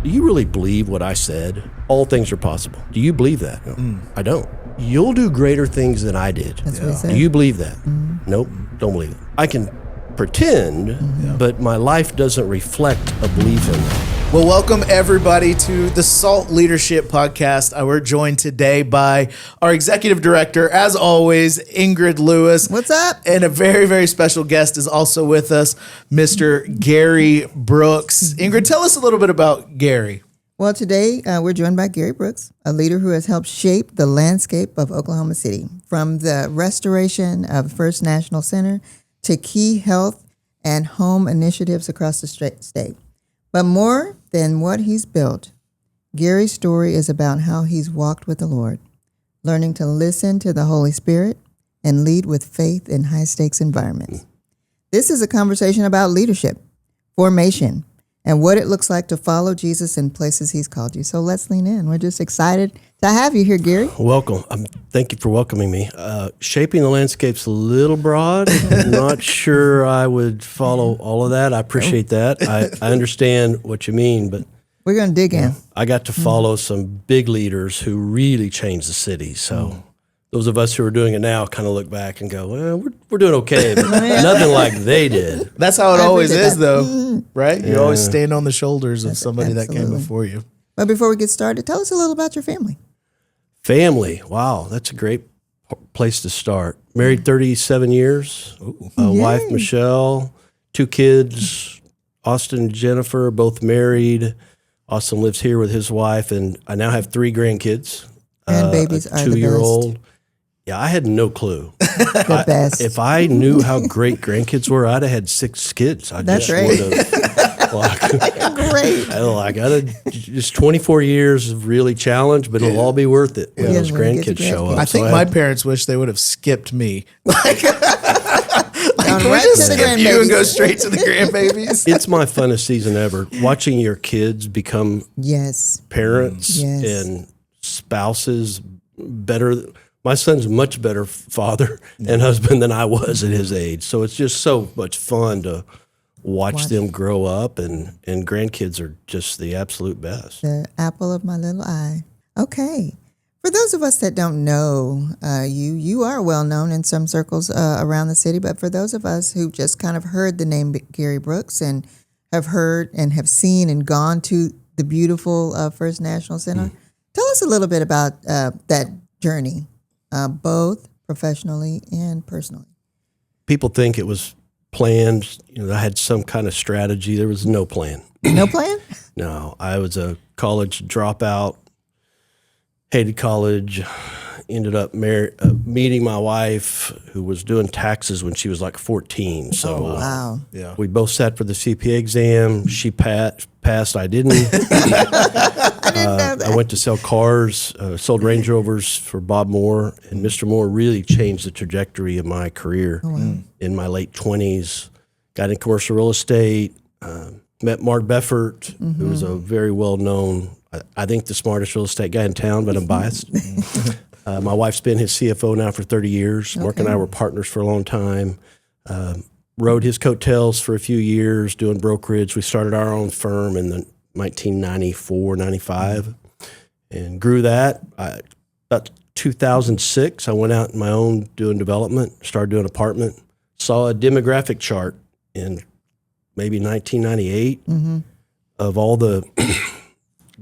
do you really believe what I said? All things are possible. Do you believe that? No, I don't. You'll do greater things than I did. That's what he said. Do you believe that? Nope, don't believe it. I can pretend, but my life doesn't reflect a belief in that. Well, welcome everybody to the SALLT Leadership Podcast. We're joined today by our executive director, as always, Ingrid Lewis. What's up? And a very, very special guest is also with us, Mr. Gary Brooks. Ingrid, tell us a little bit about Gary. Well, today we're joined by Gary Brooks, a leader who has helped shape the landscape of Oklahoma City, from the restoration of First National Center to key health and home initiatives across the state. But more than what he's built, Gary's story is about how he's walked with the Lord, learning to listen to the Holy Spirit and lead with faith in high-stakes environments. This is a conversation about leadership, formation, and what it looks like to follow Jesus in places he's called you. So let's lean in. We're just excited to have you here, Gary. Welcome. Thank you for welcoming me. Shaping the landscape's a little broad. I'm not sure I would follow all of that. I appreciate that. I understand what you mean, but We're going to dig in. I got to follow some big leaders who really changed the city. So those of us who are doing it now kind of look back and go, well, we're doing okay, but nothing like they did. That's how it always appreciate is, though, right? You always stand on the shoulders of That's somebody that came absolutely. before you. But before we get started, tell us a little about your family. Family. Wow, that's a great place to start. Married 37 years. Wife, Yay. Michelle, 2 kids, Austin and Jennifer, both married. Austin lives here with his wife, and I now have 3 grandkids. Grandbabies A are the 2-year-old. Yeah, I had no clue. The best. If I knew how great grandkids were, I'd have had 6 kids. I That's just right. would have. Great. I got just 24 years of really challenge, but it'll all be worth it when Yeah, those when you get grandkids your show up. grandkids. I think So my parents wish they would have skipped me. Like, Gone can we right just to the skip you and go grandbabies. straight to the grandbabies? It's my funnest season ever. Watching your kids become Yes. parents Yes. and spouses better. My son's a much better father and husband than I was at his age. So it's just so much fun to watch them grow up, and grandkids are just the absolute best. The apple of my little eye. Okay. For those of us that don't know you are well known in some circles around the city, but for those of us who just kind of heard the name Gary Brooks and have heard and have seen and gone to the beautiful First National Center, tell us a little bit about that journey, both professionally and personally. People think it was planned. I had some kind of strategy. There was no plan. No plan? No, I was a college dropout, hated college, ended up meeting my wife who was doing taxes when she was like 14. So Wow. Yeah. we both sat for the CPA exam. She passed, I didn't. I didn't know that. I went to sell cars, sold Range Rovers for Bob Moore, and Mr. Moore really changed the trajectory of my career in my late 20s. Got in commercial real estate, met Mark Beffert, who was a very well-known, I think the smartest real estate guy in town, but I'm biased. My wife's been his CFO now for 30 years. Mark and I were partners for a long time. Rode his coattails for a few years doing brokerage. We started our own firm in the 1994, 95, and grew that. About 2006, I went out on my own doing development, started doing apartment, saw a demographic chart in maybe 1998 of all the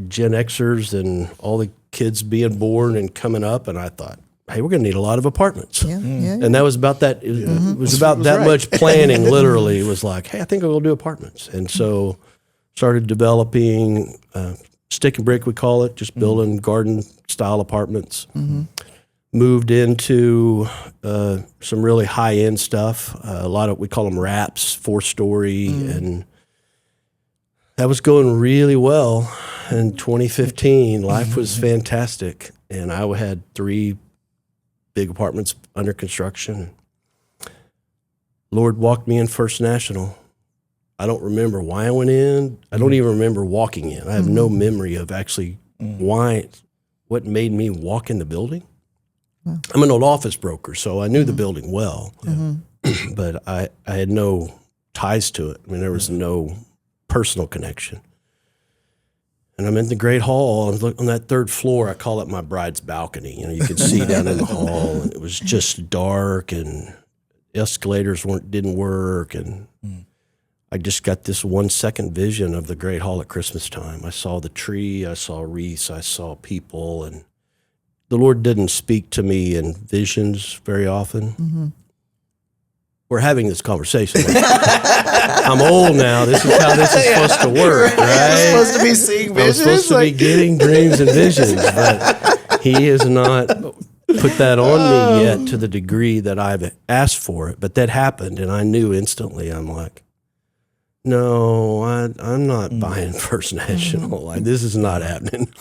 Gen Xers and all the kids being born and coming up, and I thought, hey, we're going to need a lot of apartments. Yeah. And that was about that. It was about that right. much planning, literally. It was like, hey, I think I'll do apartments. And so started developing stick and brick, we call it, just building garden-style apartments. Moved into some really high-end stuff. A lot of, we call them wraps, 4-story, and that was going really well. In 2015, life was fantastic, and I had 3 big apartments under construction. Lord walked me in First National. I don't remember why I went in. I don't even remember walking in. I have no memory of actually what made me walk in the building. Wow. I'm an old office broker, so I knew the building well, but I had no ties to it. I mean, there was no personal connection. And I'm in the great hall. I'm on that third floor. I call it my bride's balcony. You could see down in the hall, and it was just dark, and escalators didn't work, and I just got this 1 second vision of the great hall at Christmas time. I saw the tree, I saw wreaths, I saw people, and the Lord didn't speak to me in visions very often. We're having this conversation. I'm old now. This is how this is supposed to work, right? You're supposed to be seeing I'm visions. supposed to be getting dreams and visions, but He has not put that on me yet to the degree that I've asked for it. But that happened, and I knew instantly. I'm like, no, I'm not buying First National. Like, this is not happening.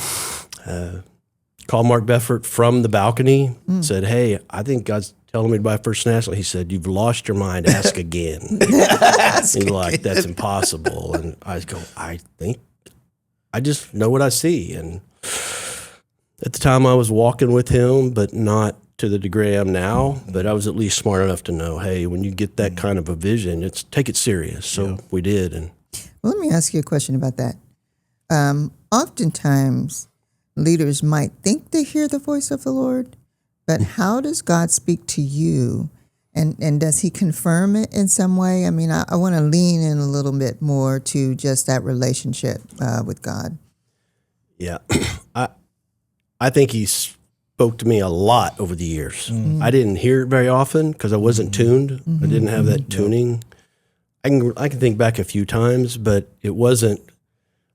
Called Mark Beffert from the balcony, said, hey, I think God's telling me to buy First National. He said, you've lost your mind. Ask again. He's like, that's impossible. And I go, I just know what I see. And at the time I was walking with him, but not to the degree I am now. But I was at least smart enough to know, hey, when you get that kind of a vision, take it serious. So we did. And Well, let me ask you a question about that. Oftentimes, leaders might think they hear the voice of the Lord, but how does God speak to you? And does He confirm it in some way? I mean, I want to lean in a little bit more to just that relationship with God. yeah, I think He spoke to me a lot over the years. I didn't hear it very often because I wasn't tuned. I didn't have that tuning. I can think back a few times, but it wasn't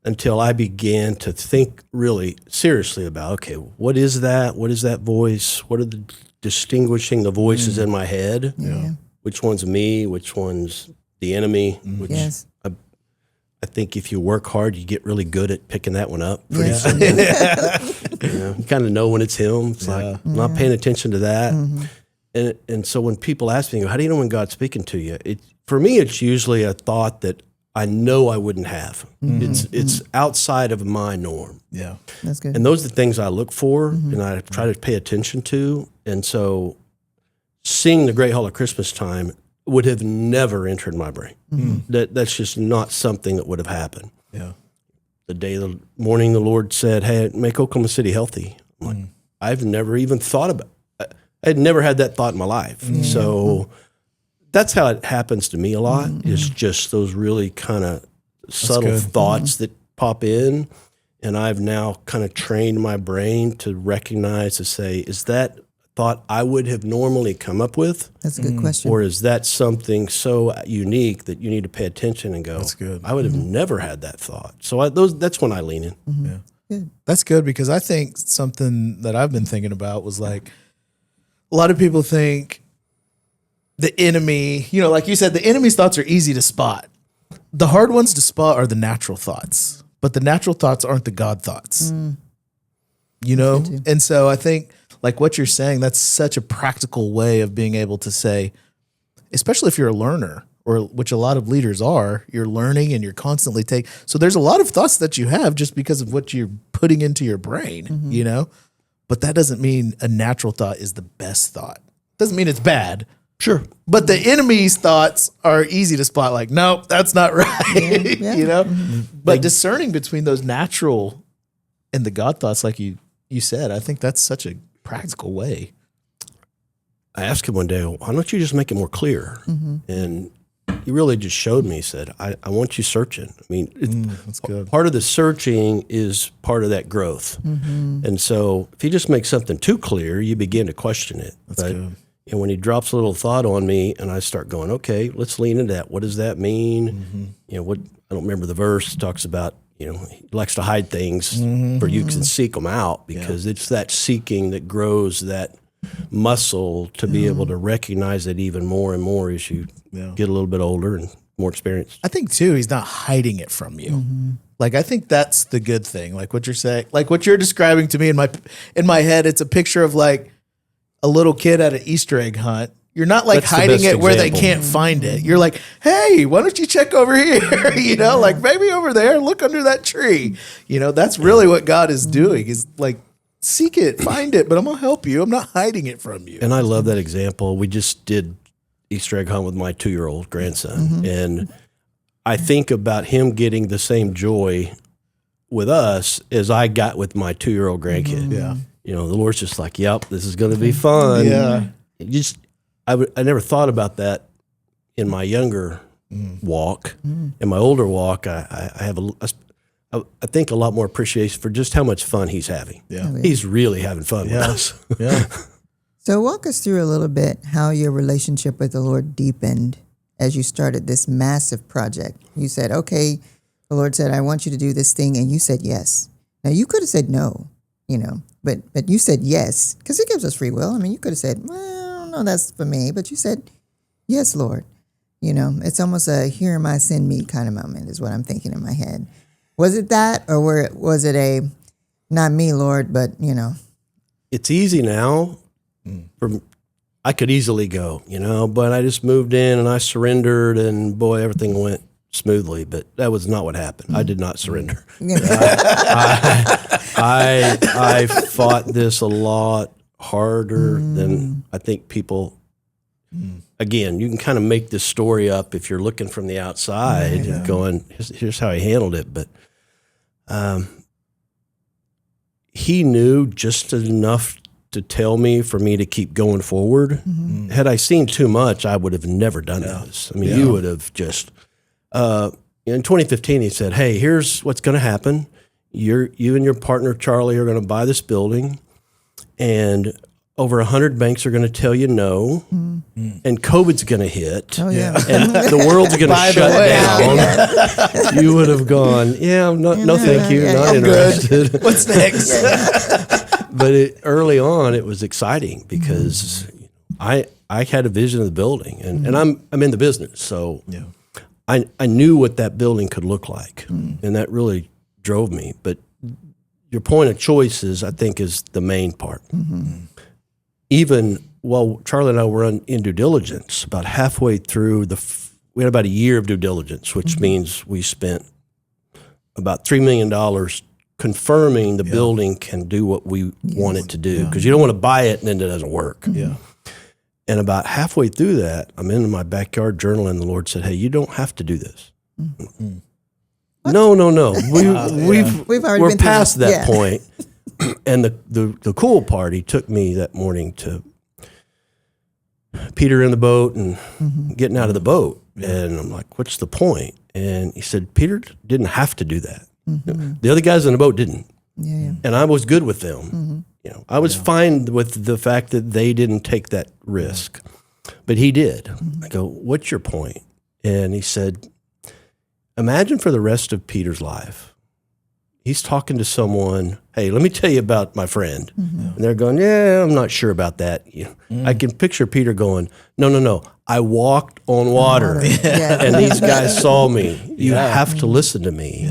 until I began to think really seriously about, okay, what is that? What is that voice? What are the distinguishing the voices in my head? Yeah. Which one's me? Which one's the enemy? Which Yes. I think if you work hard, you get really good at picking that one up. Pretty Yes. soon. You kind of know when it's him. It's like, I'm not paying attention to that. And so when people ask me, how do you know when God's speaking to you? For me, it's usually a thought that I know I wouldn't have. It's outside of my norm. Yeah. That's good. And those are the things I look for and I try to pay attention to. And so seeing the Great Hall at Christmas time would have never entered my brain. That's just not something that would have happened. Yeah. The morning the Lord said, hey, make Oklahoma City healthy. I'm like, I've never even thought about it. I had never had that thought in my life. So that's how it happens to me a lot, is just those really kind of subtle thoughts that pop in. And I've now kind of trained my brain to recognize, to say, is that thought I would have normally come up with? That's a good question. Or is that something so unique that you need to pay attention and go, That's good. I would have never had that thought. So that's when I lean in. Yeah. Good. That's good, because I think something that I've been thinking about was like, a lot of people think the enemy, like you said, the enemy's thoughts are easy to spot. The hard ones to spot are the natural thoughts, but the natural thoughts aren't the God thoughts, And so I think, like what you're saying, that's such a practical way of being able to say, especially if you're a learner, or which a lot of leaders are, you're learning and you're constantly so there's a lot of thoughts that you have just because of what you're putting into your brain, but that doesn't mean a natural thought is the best thought. Doesn't mean it's bad. Sure. But the enemy's thoughts are easy to spot, like, nope, that's not right, Yeah. But discerning between those natural and the God thoughts, like you said, I think that's such a practical way. I asked him one day, why don't you just make it more clear? And he really just showed me, he said, I want you searching. I mean, That's good. part of the searching is part of that growth. And so if you just make something too clear, you begin to question it. That's good. And when he drops a little thought on me and I start going, okay, let's lean into that. What does that mean? I don't remember the verse. It talks about, he likes to hide things for you can seek them out, because it's that seeking that grows that muscle to be able to recognize it even more and more as you get a little bit older and more experienced. I think too, he's not hiding it from you. Like, I think that's the good thing. Like what you're saying, like what you're describing to me in my head, it's a picture of like a little kid at an Easter egg hunt. You're not like That's the hiding best it where they example. can't find it. You're like, hey, why don't you check over here? Like maybe over there, look under that tree. That's really what God is doing, is like, seek it, find it, but I'm going to help you. I'm not hiding it from you. And I love that example. We just did Easter egg hunt with my 2-year-old grandson. And I think about him getting the same joy with us as I got with my 2-year-old grandkid. Yeah. You know, the Lord's just like, yep, this is going to be fun. Yeah. I never thought about that in my younger walk. In my older walk, I have I think a lot more appreciation for just how much fun he's having. Yeah. He's really having fun with us. Yeah. So walk us through a little bit how your relationship with the Lord deepened as you started this massive project. You said, okay, the Lord said, I want you to do this thing. And you said yes. Now, you could have said no, you know, but you said yes because He gives us free will. I mean, you could have said, well, no, that's for me. But you said, yes, Lord. You know, it's almost a here am I, send me kind of moment is what I'm thinking in my head. Was it that, or was it a not me, Lord, but, you know? It's easy now. I could easily go, you know, but I just moved in and I surrendered, and boy, everything went smoothly. But that was not what happened. I did not surrender. I fought this a lot harder than I think people. Again, you can kind of make this story up if you're looking from the outside, going, "Here's how he handled it." But he knew just enough to tell me for me to keep going forward. Had I seen too much, I would have never done this. I mean, you would have just. In 2015, he said, "Hey, here's what's going to happen. You and your partner Charlie are going to buy this building, and over 100 banks are going to tell you no, and COVID's going to hit, Oh, yeah. and the world's going to shut down." You would have gone, "Yeah, no, thank you, not interested." What's next? But early on, it was exciting because I had a vision of the building, and I'm in the business, so I knew what that building could look like, and that really drove me. But your point of choice is, I think, is the main part. Even while Charlie and I were in due diligence, about halfway through we had about a year of due diligence, which means we spent about $3 million confirming the building can do what we want it to do, because you don't want to buy it and then it doesn't work. And about halfway through that, I'm in my backyard journaling, and the Lord said, "Hey, you don't have to do this." No. We've already we're been through past this. that point. And the cool part, he took me that morning to Peter in the boat and getting out of the boat. And I'm like, "What's the point?" And he said, "Peter didn't have to do that. The other guys in the boat didn't." And I was good with them. You know, I was fine with the fact that they didn't take that risk, but he did. I go, "What's your point?" And he said, "Imagine for the rest of Peter's life, he's talking to someone, 'Hey, let me tell you about my friend.' And they're going, 'Yeah, I'm not sure about that.' I can picture Peter going, No, I walked on water, and these guys saw me. You have to listen to me."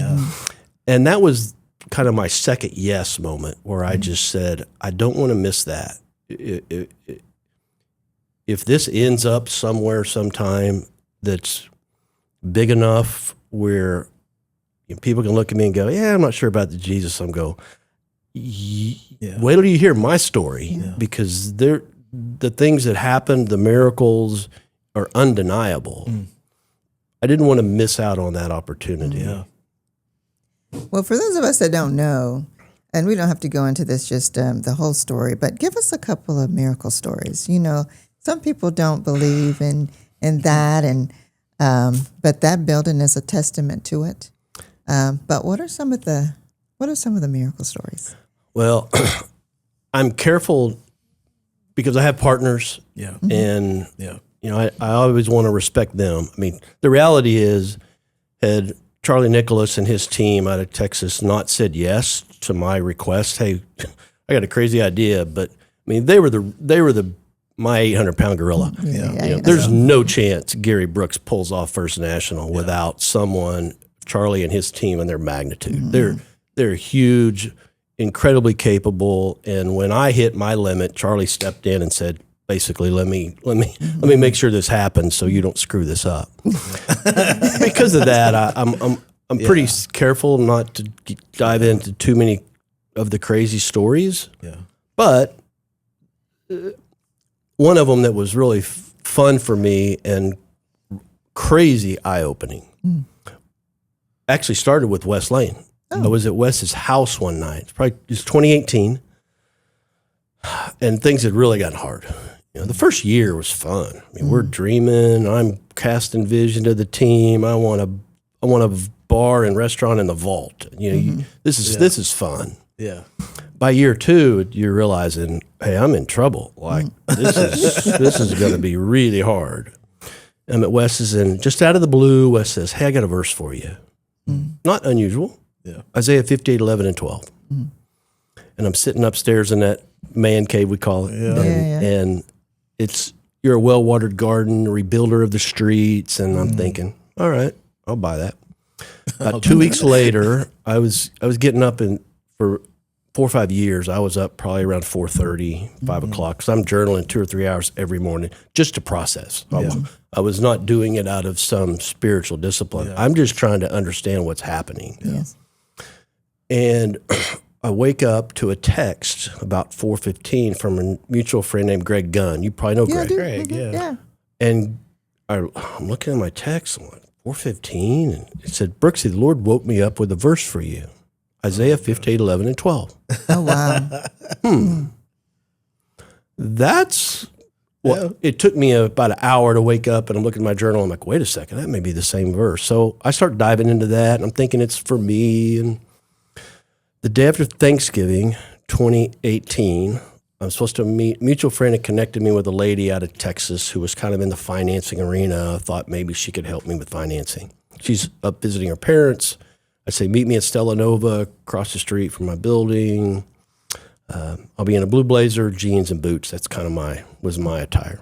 And that was kind of my second yes moment, where I just said, I don't want to miss that. If this ends up somewhere sometime that's big enough where people can look at me and go, "Yeah, I'm not sure about the Jesus," I'm go, wait till you hear my story, because the things that happened, the miracles, are undeniable. I didn't want to miss out on that opportunity. Well, for those of us that don't know, and we don't have to go into this just the whole story, but give us a couple of miracle stories. You know, some people don't believe in that, and but that building is a testament to it. But what are some of the miracle stories? Well, I'm careful because I have partners, and you know, I always want to respect them. I mean, the reality is, had Charlie Nicholas and his team out of Texas not said yes to my request, "Hey, I got a crazy idea," but I mean, they were my 800-pound gorilla. There's no chance Gary Brooks pulls off First National without someone, Charlie and his team, and their magnitude. They're huge, incredibly capable. And when I hit my limit, Charlie stepped in and said, basically, let me make sure this happens so you don't screw this up. Because of that, I'm pretty careful not to dive into too many of the crazy stories. But one of them that was really fun for me and crazy eye-opening actually started with West Lane. I was at Wes's house one night. It was 2018, and things had really gotten hard. The first year was fun. I mean, we're dreaming. I'm casting vision to the team. I want a bar and restaurant in the vault. This is fun. Yeah. By year 2, you're realizing, hey, I'm in trouble. Like this is going to be really hard. I'm at Wes's, and just out of the blue, Wes says, "Hey, I got a verse for you." Not unusual. Yeah. Isaiah 58, 11, and 12. And I'm sitting upstairs in that man cave, we call it. And it's, you're a well-watered garden, a rebuilder of the streets. And I'm thinking, all right, I'll buy that. About 2 weeks later, I was getting up, and for 4 or 5 years, I was up probably around 4:30, 5 o'clock, because I'm journaling 2 or 3 hours every morning just to process. I was not doing it out of some spiritual discipline. I'm just trying to understand what's happening. Yes. And I wake up to a text about 4:15 from a mutual friend named Greg Gunn. You probably know Greg. Greg, yeah. And I'm looking at my text, I'm like, 4:15, and it said, "Brooksy, the Lord woke me up with a verse for you. Isaiah 58, 11, and 12. Oh, wow. That's, it took me about an hour to wake up, and I'm looking at my journal. I'm like, wait a second, that may be the same verse. So I start diving into that, and I'm thinking it's for me. And the day after Thanksgiving, 2018, I'm supposed to meet, mutual friend had connected me with a lady out of Texas who was kind of in the financing arena. I thought maybe she could help me with financing. She's up visiting her parents. I say, meet me at Stella Nova across the street from my building. I'll be in a blue blazer, jeans, and boots. That's kind of was my attire.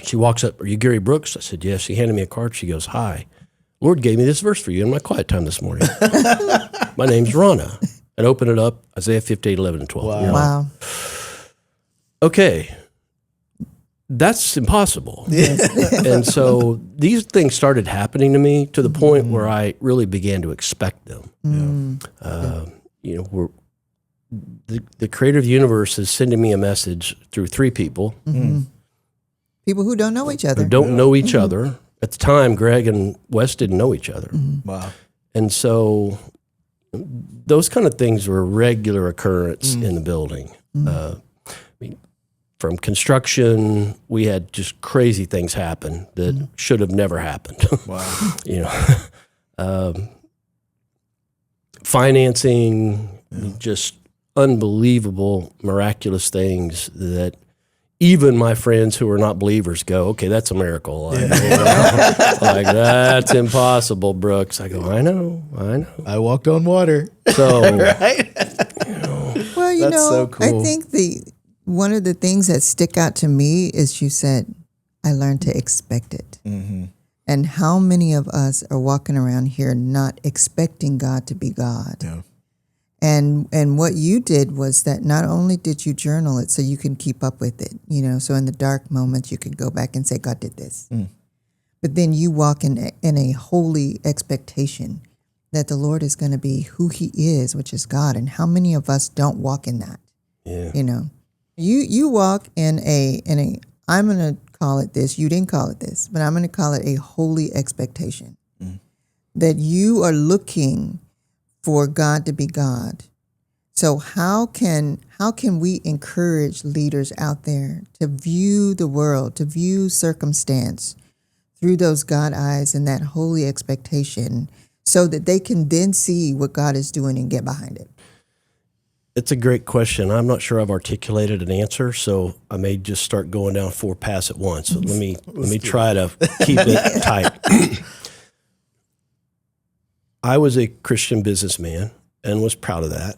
She walks up, "Are you Gary Brooks?" I said, "Yes." She handed me a card. She goes, "Hi, Lord gave me this verse for you in my quiet time this morning. My name's Rana." And open it up, Isaiah 58, 11, and 12. Wow. Wow. Okay, that's impossible. And so these things started happening to me to the point where I really began to expect them. The creator of the universe is sending me a message through 3 people People who don't know each other. who don't know each other. At the time, Greg and Wes didn't know each other. Wow. And so those kind of things were a regular occurrence in the building. From construction, we had just crazy things happen that should have never happened. Wow. Financing, just unbelievable, miraculous things that even my friends who are not believers go, "Okay, that's a miracle." Like, like, that's impossible, Brooks. I go, I know. I walked on water. So, Right? Well, That's so cool. I think one of the things that stick out to me is you said, "I learned to expect it." And how many of us are walking around here not expecting God to be God? Yeah. And what you did was that not only did you journal it so you can keep up with it, so in the dark moments you could go back and say, "God did this." But then you walk in a holy expectation that the Lord is going to be who he is, which is God. And how many of us don't walk in that? yeah. You walk in a I'm going to call it this. You didn't call it this, but I'm going to call it a holy expectation that you are looking for God to be God. So how can we encourage leaders out there to view the world, to view circumstance through those God eyes and that holy expectation so that they can then see what God is doing and get behind it? It's a great question. I'm not sure I've articulated an answer, so I may just start going down 4 paths at once. So let me try to keep it tight. I was a Christian businessman and was proud of that.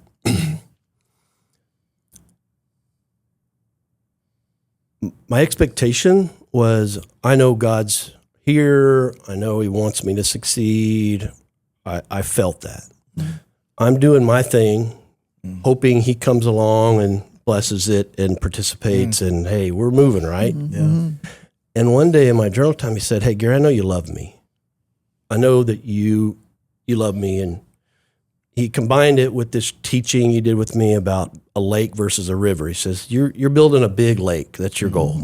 My expectation was, I know God's here. I know he wants me to succeed. I felt that. I'm doing my thing, hoping he comes along and blesses it and participates and, hey, we're moving, right? And one day in my journal time, he said, "Hey, Gary, I know you love me. I know that you love me." And he combined it with this teaching he did with me about a lake versus a river. He says, you're building a big lake. That's your goal.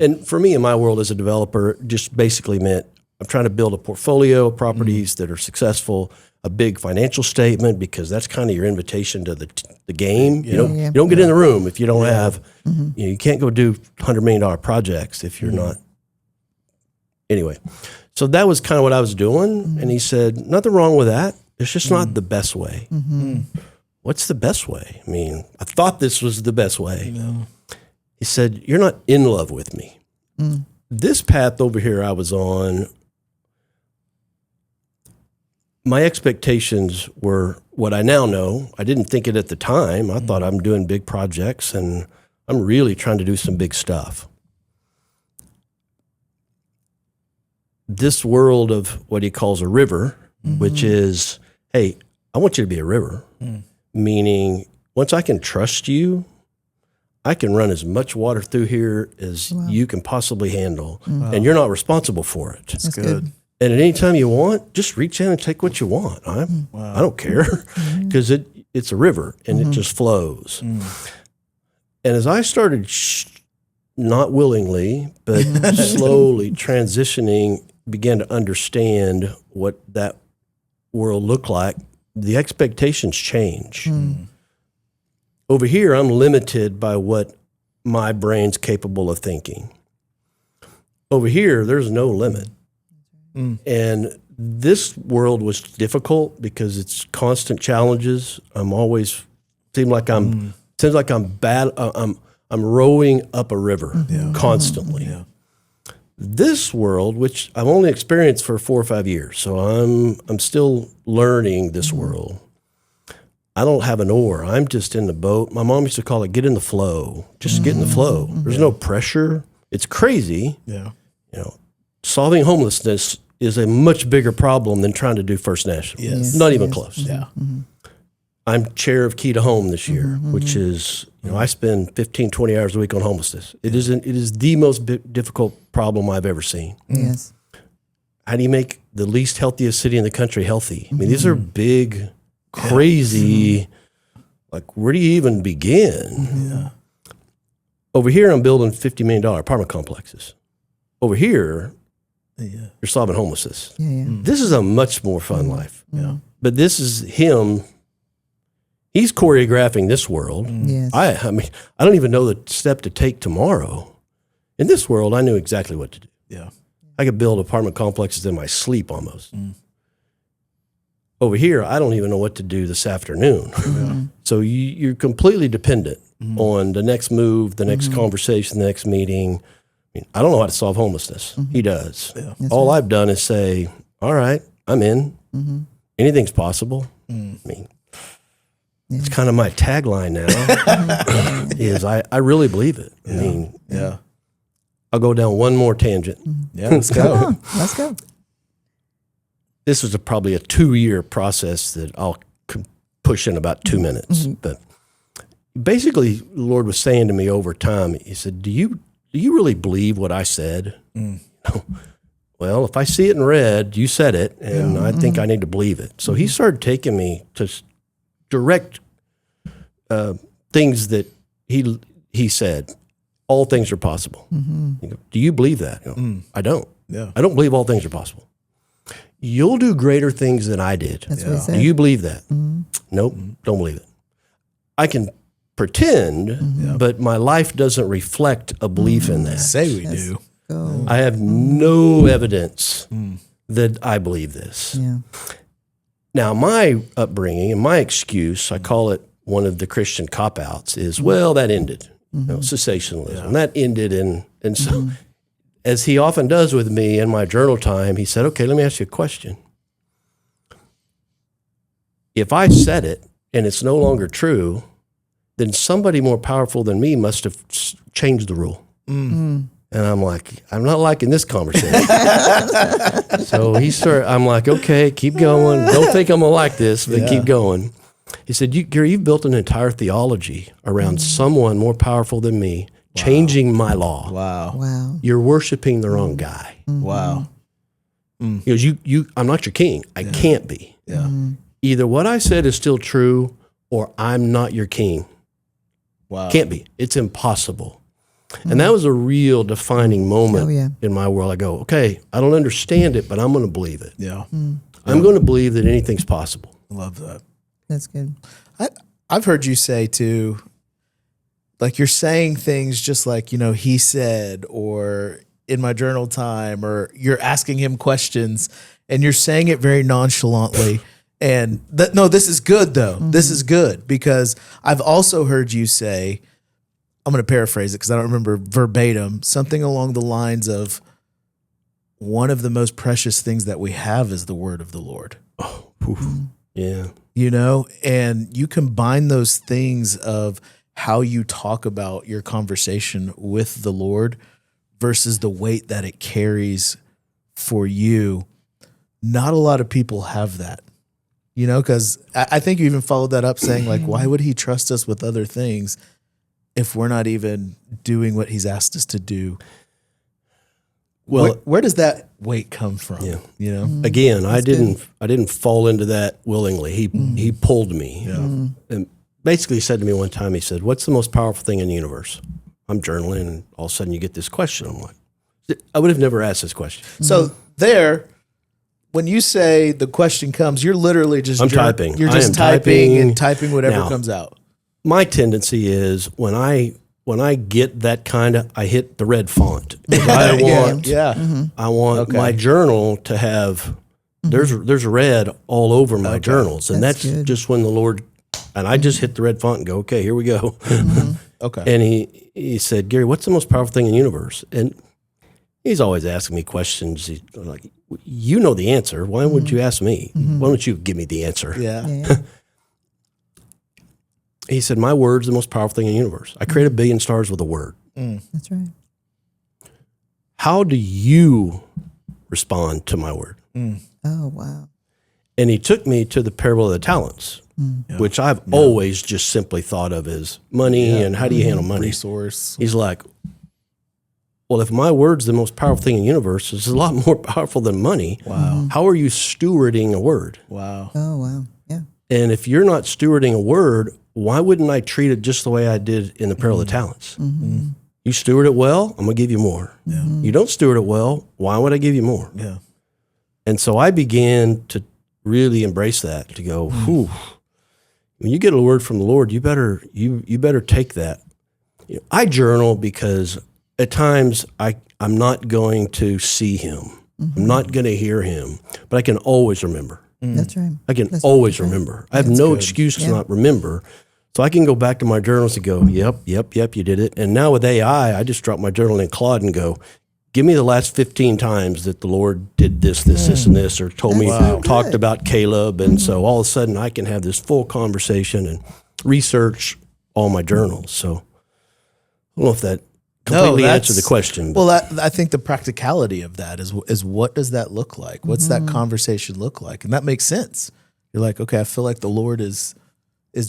And for me, in my world as a developer, it just basically meant I'm trying to build a portfolio of properties that are successful. a big financial statement because that's kind of your invitation to the game. Yeah. You don't get in the room if you don't have, you can't go do $100 million projects if you're not. Anyway, so that was kind of what I was doing. And he said, nothing wrong with that. It's just not the best way. What's the best way? I mean, I thought this was the best way. He said, you're not in love with me. This path over here I was on, my expectations were what I now know. I didn't think it at the time. I thought I'm doing big projects and I'm really trying to do some big stuff. This world of what he calls a river, which is, hey, I want you to be a river, meaning once I can trust you, I can run as much water through here as you can possibly handle, and you're not responsible for it. That's good. And at any time you want, just reach in and take what you want. I don't care because it's a river and it just flows. And as I started not willingly, but slowly transitioning, began to understand what that world looked like, the expectations change. Over here, I'm limited by what my brain's capable of thinking. Over here, there's no limit. And this world was difficult because it's constant challenges. I'm always seems like I'm rowing up a river constantly. This world, which I've only experienced for 4 or 5 years, so I'm still learning this world. I don't have an oar. I'm just in the boat. My mom used to call it get in the flow. Just get in the flow. There's no pressure. It's crazy. You know, solving homelessness is a much bigger problem than trying to do First National. Not even close. I'm chair of Key to Home this year, which is, I spend 15, 20 hours a week on homelessness. It is the most difficult problem I've ever seen. How do you make the least healthiest city in the country healthy? I mean, these are big, crazy, like where do you even begin? Over here, I'm building $50 million apartment complexes. Over here, you're solving homelessness. This is a much more fun life. But this is him. He's choreographing this world. I mean, I don't even know the step to take tomorrow. In this world, I knew exactly what to do. I could build apartment complexes in my sleep almost. Over here, I don't even know what to do this afternoon. So you're completely dependent on the next move, the next conversation, the next meeting. I mean, I don't know how to solve homelessness. He does. All I've done is say, all right, I'm in. Anything's possible. I mean, it's kind of my tagline now is I really believe it. I mean, I'll go down one more tangent. Let's go. Let's go. This was probably a 2-year process that I'll push in about 2 minutes. But basically, the Lord was saying to me over time, he said, do you really believe what I said? Well, if I see it in red, you said it, and I think I need to believe it. So he started taking me to direct things that he said. All things are possible. You go, do you believe that? I don't. I don't believe all things are possible. You'll do greater things than I did. That's what he said. Do you believe that? Nope, don't believe it. I can pretend, but my life doesn't reflect a belief in that. Say we do. Go. I have no evidence that I believe this. Now, my upbringing and my excuse, I call it one of the Christian cop-outs, is, well, that ended. Cessationalism. That ended, and so, as he often does with me in my journal time, he said, okay, let me ask you a question. If I said it and it's no longer true, then somebody more powerful than me must have changed the rule. And I'm like, I'm not liking this conversation. So I'm like, okay, keep going. Don't think I'm going to like this, but keep going. He said, Gary, you've built an entire theology around someone more powerful than me, changing my law. Wow. You're worshiping the wrong guy. He goes, I'm not your king. I can't be. Either what I said is still true or I'm not your king. Can't be. It's impossible. And that was a real defining moment in my world. I go, okay, I don't understand it, but I'm going to believe it. I'm going to believe that anything's possible. Love that. That's good. I've heard you say too, like you're saying things just like, he said, or in my journal time, or you're asking him questions and you're saying it very nonchalantly. And no, this is good though. Mm-hmm. This is good, because I've also heard you say, I'm going to paraphrase it because I don't remember verbatim, something along the lines of, one of the most precious things that we have is the word of the Lord. Oh, yeah. And you combine those things of how you talk about your conversation with the Lord versus the weight that it carries for you. Not a lot of people have that, because I think you even followed that up saying, like, why would he trust us with other things if we're not even doing what he's asked us to do? Well, where does that weight come from? Yeah. Again, I didn't fall into that willingly. He pulled me, and basically said to me one time, he said, "What's the most powerful thing in the universe?" I'm journaling, and all of a sudden you get this question. I'm like, I would have never asked this question. So when you say the question comes, you're literally just typing. You're just typing whatever comes out. My tendency is when I get that kind of, I hit the red font. I want my journal to have, there's red all over my journals. And that's just when the Lord, and I just hit the red font and go, okay, here we go. Okay. And he said, "Gary, what's the most powerful thing in the universe?" And he's always asking me questions. He's like, you know the answer. Why would you ask me? Why don't you give me the answer? Yeah. He said, "My word's the most powerful thing in the universe. I create 1 billion stars with a word." That's right. How do you respond to my word? Oh, wow. And he took me to the parable of the talents, which I've always just simply thought of as money and how do you handle money? Resource. He's like, well, if my word's the most powerful thing in the universe, it's a lot more powerful than money. Wow. How are you stewarding a word? Wow. Oh, wow. Yeah. And if you're not stewarding a word, why wouldn't I treat it just the way I did in the parable of the talents? You steward it well, I'm going to give you more. You don't steward it well, why would I give you more? Yeah. And so I began to really embrace that, to go, whew, when you get a word from the Lord, you better take that. I journal because at times I'm not going to see him. I'm not going to hear him, but I can always remember. That's right. I can always remember. I have no excuse to not remember. So I can go back to my journals and go, yep, you did it. And now with AI, I just drop my journal in Claude and go, give me the last 15 times that the Lord did this, and this, or told me, talked about Caleb. And so all of a sudden I can have this full conversation and research all my journals. So I don't know if that completely answered the question. Well, I think the practicality of that is what does that look like? What's that conversation look like? And that makes sense. You're like, okay, I feel like the Lord is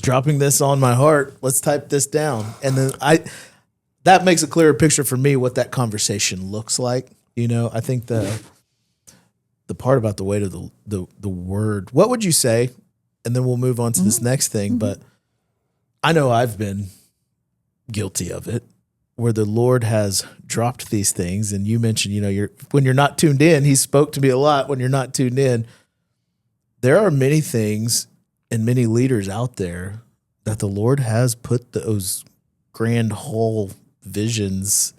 dropping this on my heart. Let's type this down. And then that makes a clearer picture for me what that conversation looks like. I think the part about the weight of the word, what would you say? And then we'll move on to this next thing. But I know I've been guilty of it, where the Lord has dropped these things. And you mentioned, when you're not tuned in, he spoke to me a lot. When you're not tuned in, there are many things and many leaders out there that the Lord has put those grand whole visions,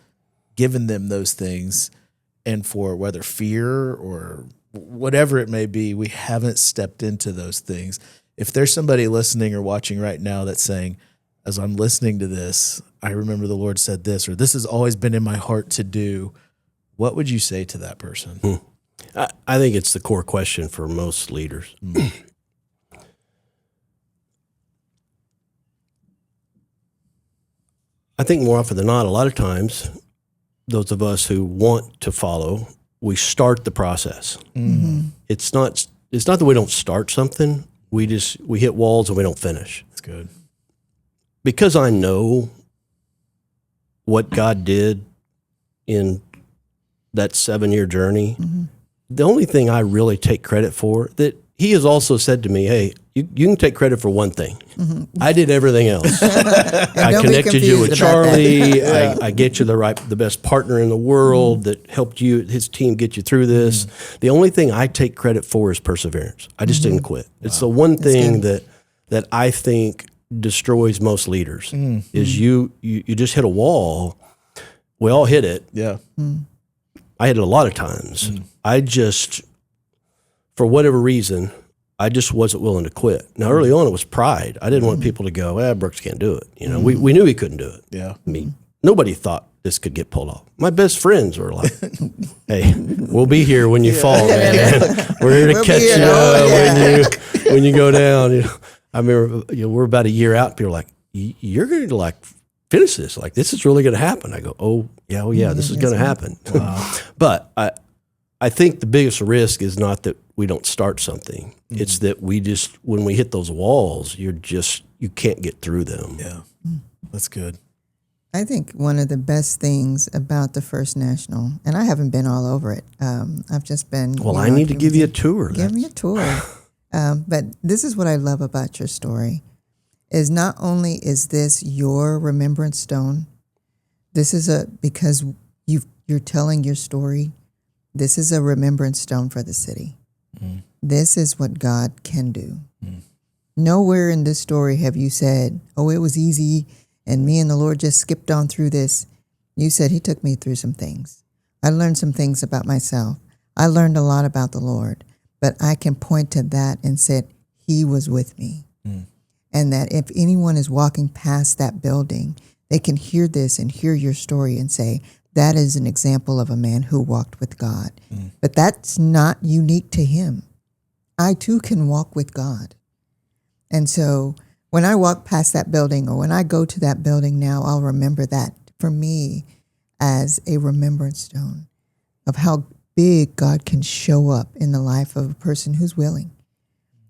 given them those things. And for whether fear or whatever it may be, we haven't stepped into those things. If there's somebody listening or watching right now that's saying, as I'm listening to this, I remember the Lord said this, or this has always been in my heart to do, what would you say to that person? I think it's the core question for most leaders. I think more often than not, a lot of times, those of us who want to follow, we start the process. It's not that we don't start something. We hit walls and we don't finish. That's good. Because I know what God did in that 7-year journey, the only thing I really take credit for, that he has also said to me, hey, you can take credit for one thing. I did everything else. I don't be connected you with confused about Charlie. I get you the best partner in the world that helped his team get you through this. The only thing I take credit for is perseverance. I just didn't quit. It's the one thing that I think destroys most leaders is you just hit a wall. We all hit it. Yeah. I hit it a lot of times. I just, for whatever reason, I just wasn't willing to quit. Now, early on, it was pride. I didn't want people to go, Brooks can't do it. You know, we knew he couldn't do it. Yeah. I mean, nobody thought this could get pulled off. My best friends were like, hey, we'll be here when you fall, man. We're here to catch you when you go down. You know, I remember we're about a year out. People are like, you're going to like finish this. Like, this is really going to happen. I go, oh, yeah, this is going to happen. Wow. But I think the biggest risk is not that we don't start something. It's that when we hit those walls, you can't get through them. Yeah. That's good. I think one of the best things about the First National, and I haven't been all over it. I've just been. Well, I need to give you a tour. Give me a tour. But this is what I love about your story, is not only is this your remembrance stone, this is because you're telling your story. This is a remembrance stone for the city. This is what God can do. Nowhere in this story have you said, oh, it was easy and me and the Lord just skipped on through this. You said he took me through some things. I learned some things about myself. I learned a lot about the Lord, but I can point to that and said he was with me. And that if anyone is walking past that building, they can hear this and hear your story and say, that is an example of a man who walked with God. But that's not unique to him. I too can walk with God. And so when I walk past that building or when I go to that building now, I'll remember that for me as a remembrance stone of how big God can show up in the life of a person who's willing.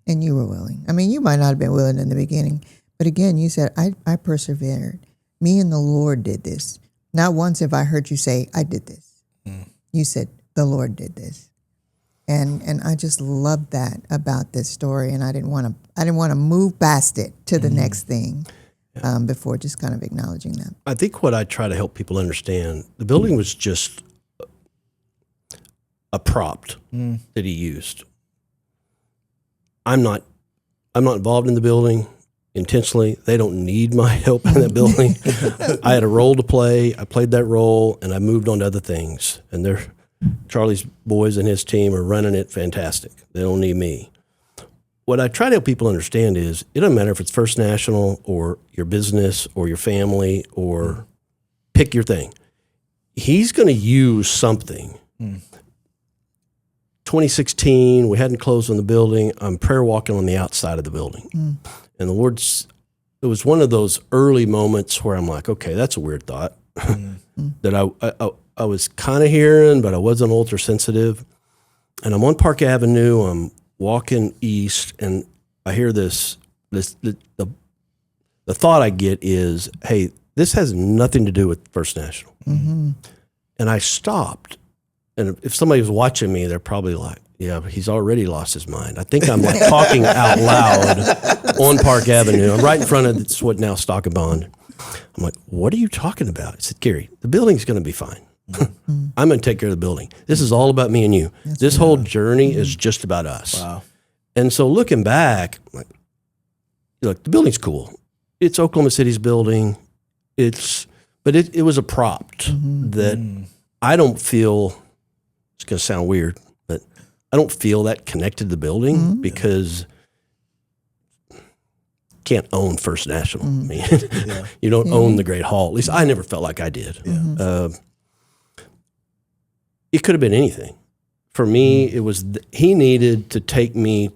And you were willing. I mean, you might not have been willing in the beginning, but again, you said, I persevered. Me and the Lord did this. Not once have I heard you say, I did this. You said, the Lord did this. And I just love that about this story. And I didn't want to move past it to the next thing before just kind of acknowledging that. I think what I try to help people understand, the building was just a prop that he used. I'm not involved in the building intentionally. They don't need my help in that building. I had a role to play. I played that role, and I moved on to other things. And Charlie's boys and his team are running it fantastic. They don't need me. What I try to help people understand is it doesn't matter if it's First National or your business or your family or pick your thing. He's going to use something. 2016, we hadn't closed on the building. I'm prayer walking on the outside of the building. And the Lord's, it was one of those early moments where I'm like, okay, that's a weird thought that I was kind of hearing, but I wasn't ultra sensitive. And I'm on Park Avenue, I'm walking east, and I hear the thought I get is, hey, this has nothing to do with First National. And I stopped. And if somebody was watching me, they're probably like, yeah, but he's already lost his mind. I think I'm like talking out loud on Park Avenue. I'm right in front of it's what now Stock and Bond. I'm like, what are you talking about? I said, Gary, the building's going to be fine. I'm going to take care of the building. This is all about me and you. This whole journey is just about us. Wow. And so looking back, like, look, the building's cool. It's Oklahoma City's building. But it was a prop that I don't feel. It's going to sound weird, but I don't feel that connected to the building because you can't own First National. I mean, you don't own the Great Hall. At least I never felt like I did. It could have been anything. For me, it was he needed to take me.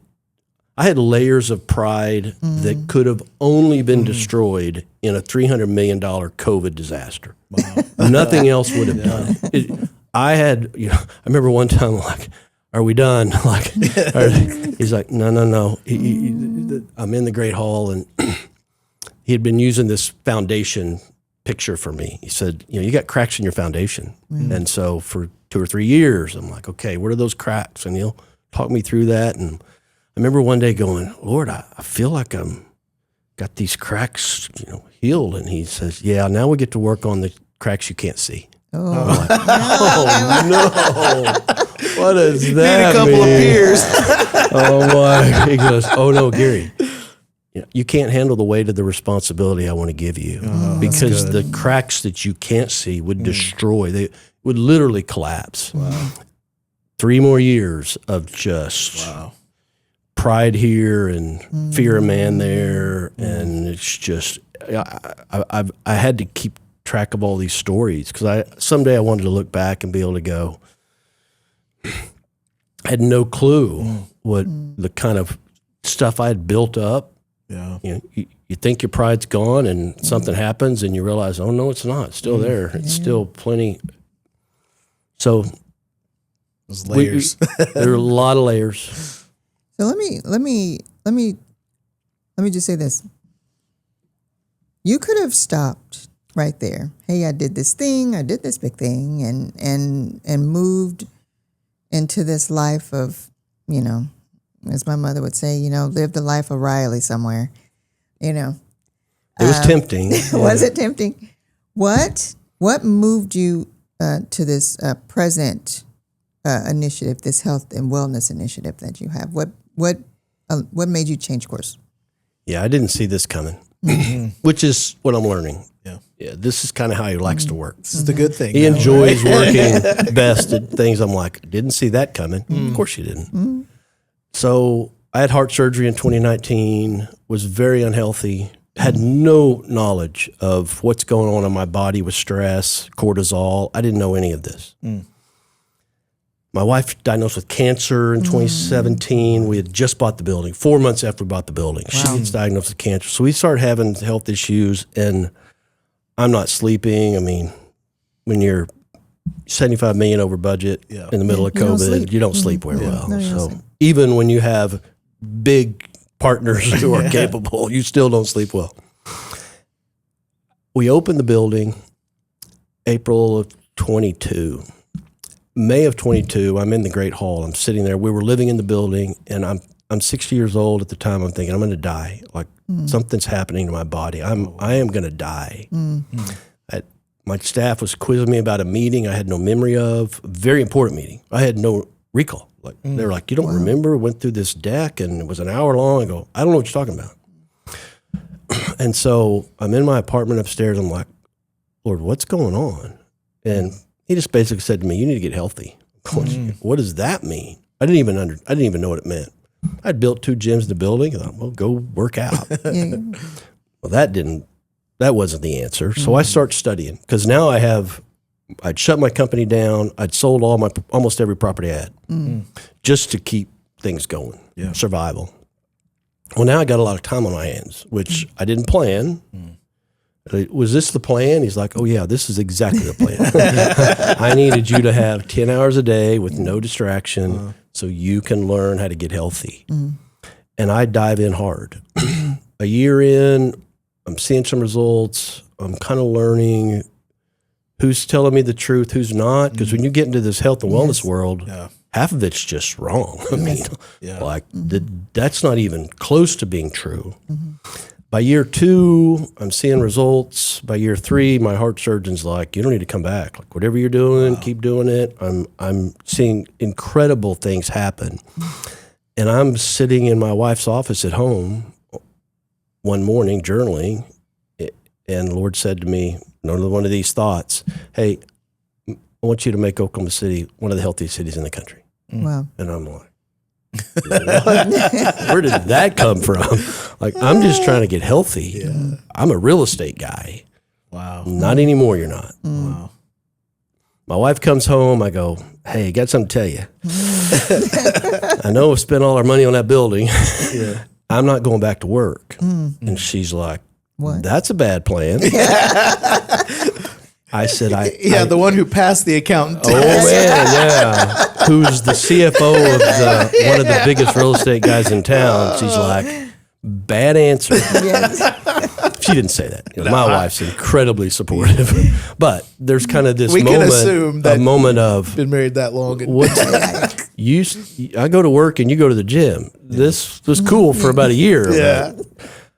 I had layers of pride that could have only been destroyed in a $300 million COVID disaster. Wow. Nothing else would have done it. I had, I remember one time, like, are we done? Like, he's like, no. I'm in the Great Hall, and he had been using this foundation picture for me. He said, you got cracks in your foundation. And so for 2 or 3 years, I'm like, okay, what are those cracks? And he'll talk me through that. And remember one day going, Lord, I feel like I'm got these cracks, healed. And he says, yeah, now we get to work on the cracks you can't see. Oh, No. What does that Need a couple mean? of peers. Oh, my. He goes, oh, no, Gary, you can't handle the weight of the responsibility I want to give you because the cracks that you can't see would destroy. They would literally collapse. Wow. 3 more years of just pride here and fear of man there. And it's just, I had to keep track of all these stories because someday I wanted to look back and be able to go, I had no clue what the kind of stuff I had built up. Yeah. You think your pride's gone and something happens and you realize, oh, no, it's not. It's still there. It's still plenty. So those layers. There are a lot of layers. So let me just say this. You could have stopped right there. Hey, I did this big thing, and moved into this life of, as my mother would say, lived a life of Riley somewhere. It was tempting. Was it tempting? What moved you to this present initiative, this health and wellness initiative that you have? What made you change course? Yeah, I didn't see this coming, which is what I'm learning. Yeah, this is kind of how he likes to work. This is the good thing. He enjoys working best at things. I'm like, didn't see that coming. Of course you didn't. So I had heart surgery in 2019, was very unhealthy, had no knowledge of what's going on in my body with stress, cortisol. I didn't know any of this. My wife diagnosed with cancer in 2017. We had just bought the building. 4 months after we bought the building, she gets diagnosed with cancer. So we started having health issues, and I'm not sleeping. I mean, when you're $75 million over budget in the middle of COVID, you don't sleep very well. No, you don't So sleep. even when you have big partners who are capable, you still don't sleep well. We opened the building April of 22. May of 22, I'm in the Great Hall. I'm sitting there. We were living in the building, and I'm 60 years old at the time. I'm thinking I'm going to die. Like something's happening to my body. I am going to die. My staff was quizzing me about a meeting I had no memory of. A very important meeting. I had no recall. Like they were like, "You don't remember? Went through this deck, and it was an hour long." I go, "I don't know what you're talking about." And so I'm in my apartment upstairs. I'm like, "Lord, what's going on?" And he just basically said to me, "You need to get healthy." What does that mean? I didn't even know what it meant. I'd built 2 gyms in the building. I thought, well, go work out. Well, that wasn't the answer. So I start studying because now I'd shut my company down. I'd sold almost every property I had just to keep things going, survival. Well, now I got a lot of time on my hands, which I didn't plan. Was this the plan? He's like, oh, yeah, this is exactly the plan. I needed you to have 10 hours a day with no distraction so you can learn how to get healthy. And I dive in hard. A year in, I'm seeing some results. I'm kind of learning who's telling me the truth, who's not. Because when you get into this health and wellness world, half of it's just wrong. I mean, that's not even close to being true. By year 2, I'm seeing results. By year 3, my heart surgeon's like, you don't need to come back. Like, whatever you're doing, keep doing it. I'm seeing incredible things happen. And I'm sitting in my wife's office at home one morning journaling, and the Lord said to me, another one of these thoughts, hey, I want you to make Oklahoma City one of the healthiest cities in the country. Wow. And I'm like, where did that come from? Like, I'm just trying to get healthy. I'm a real estate guy. Wow. Not anymore, you're not. Wow. My wife comes home. I go, hey, got something to tell you. I know we spent all our money on that building. I'm not going back to work. And she's like, what? That's a bad plan. I said, the one who passed the accountant. Oh, man, who's the CFO of one of the biggest real estate guys in town. She's like, bad answer. She didn't say that. My wife's incredibly supportive. But there's kind of this moment of been married that long. I go to work and you go to the gym. This was cool for about a year. Yeah.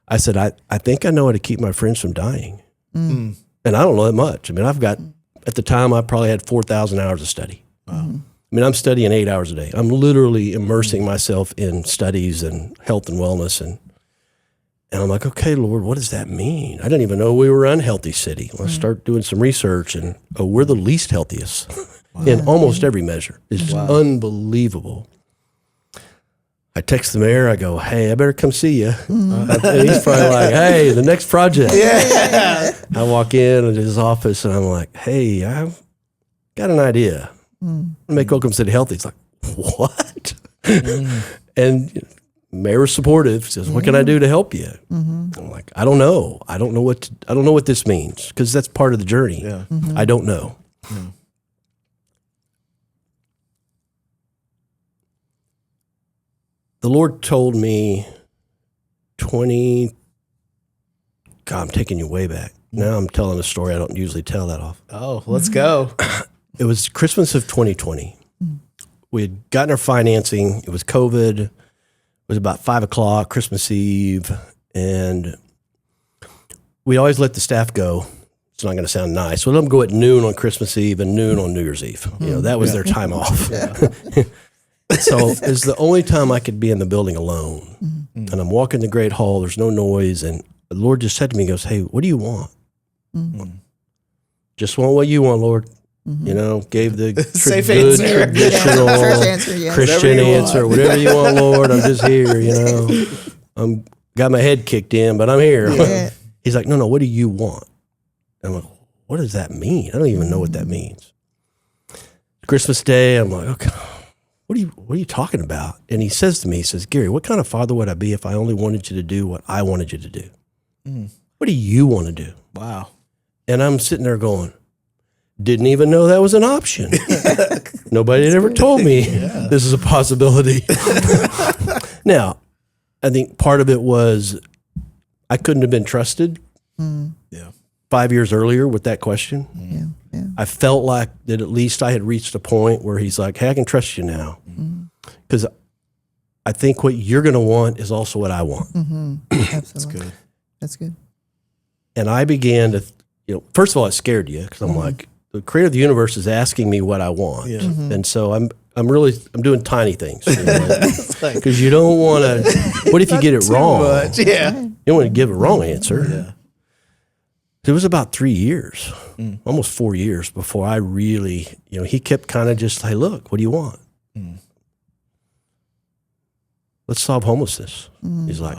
I said, I think I know how to keep my friends from dying. And I don't know that much. I mean, at the time, I probably had 4,000 hours of study. Wow. I mean, I'm studying 8 hours a day. I'm literally immersing myself in studies and health and wellness. And I'm like, okay, Lord, what does that mean? I didn't even know we were an unhealthy city. Let's start doing some research, and we're the least healthiest in almost every measure. It's unbelievable. I text the mayor. I go, hey, I better come see you. And he's probably like, hey, the next project. Yeah. I walk in his office, and I'm like, hey, I've got an idea. Make Oklahoma City healthy. He's like, what? And mayor was supportive. Says, what can I do to help you? I'm like, I don't know. I don't know what this means, because that's part of the journey. Yeah. I don't know. The Lord told me I'm taking you way back. Now I'm telling a story I don't usually tell that off. Oh, let's go. It was Christmas of 2020. We had gotten our financing. It was COVID. It was about 5 o'clock, Christmas Eve. And we always let the staff go. It's not going to sound nice. We let them go at noon on Christmas Eve and noon on New Year's Eve. You know, that was their time off. So it's the only time I could be in the building alone. And I'm walking the Great Hall. There's no noise. And the Lord just said to me, he goes, hey, what do you want? Just want what you want, Lord. You know, gave the Safe good answer. traditional Church answer, yeah. Christian answer. Whatever you want, Lord. I'm just here, you know. I'm got my head kicked in, but I'm here. Yeah. He's like, no, what do you want? I'm like, what does that mean? I don't even know what that means. Christmas Day, I'm like, okay, what are you talking about? And he says to me, he says, Gary, what kind of father would I be if I only wanted you to do what I wanted you to do? What do you want to do? Wow. And I'm sitting there going, didn't even know that was an option. Nobody had ever told me this is a possibility. Now, I think part of it was I couldn't have been trusted 5 years earlier with that question. I felt like that at least I had reached a point where he's like, hey, I can trust you now. Because I think what you're going to want is also what I want. Absolutely. That's good. And I began to, first of all, it scared you because I'm like, the creator of the universe is asking me what I want. And so I'm doing tiny things. Because you don't want to, what if you get it wrong? You don't want to give a wrong answer. It was about 3 years, almost 4 years before I really, he kept kind of just, hey, look, what do you want? Let's solve homelessness. He's like,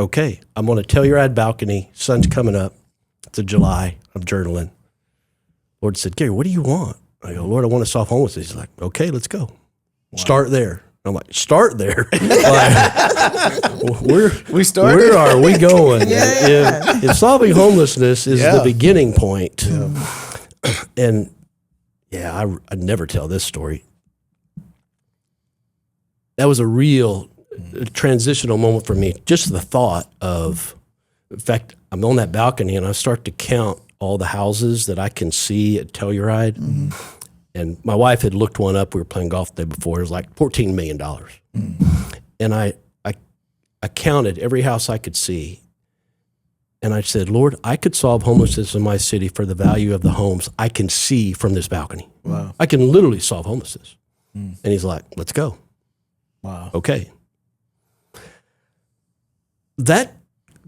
okay, I'm going to tell you at balcony, sun's coming up. It's July, I'm journaling. Lord said, Gary, what do you want? I go, Lord, I want to solve homelessness. He's like, okay, let's go. Start there. I'm like, start there? Where are we going? If solving homelessness is the beginning point, and I'd never tell this story. That was a real transitional moment for me. Just the thought of, in fact, I'm on that balcony and I start to count all the houses that I can see at Telluride. And my wife had looked one up. We were playing golf the day before. It was like $14 million. And I counted every house I could see. And I said, Lord, I could solve homelessness in my city for the value of the homes I can see from this balcony. Wow. I can literally solve homelessness. And he's like, let's go. Wow. Okay.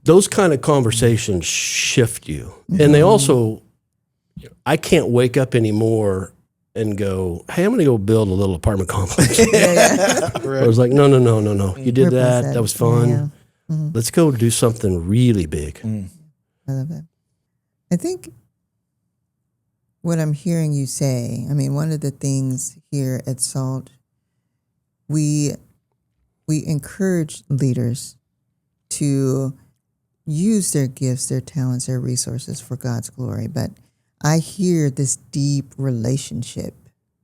Those kind of conversations shift you. And they also, I can't wake up anymore and go, hey, I'm going to go build a little apartment complex. I was like, no. You did that. That was fun. Let's go do something really big. I love that. I think what I'm hearing you say, I mean, one of the things here at SALT, we encourage leaders to use their gifts, their talents, their resources for God's glory. But I hear this deep relationship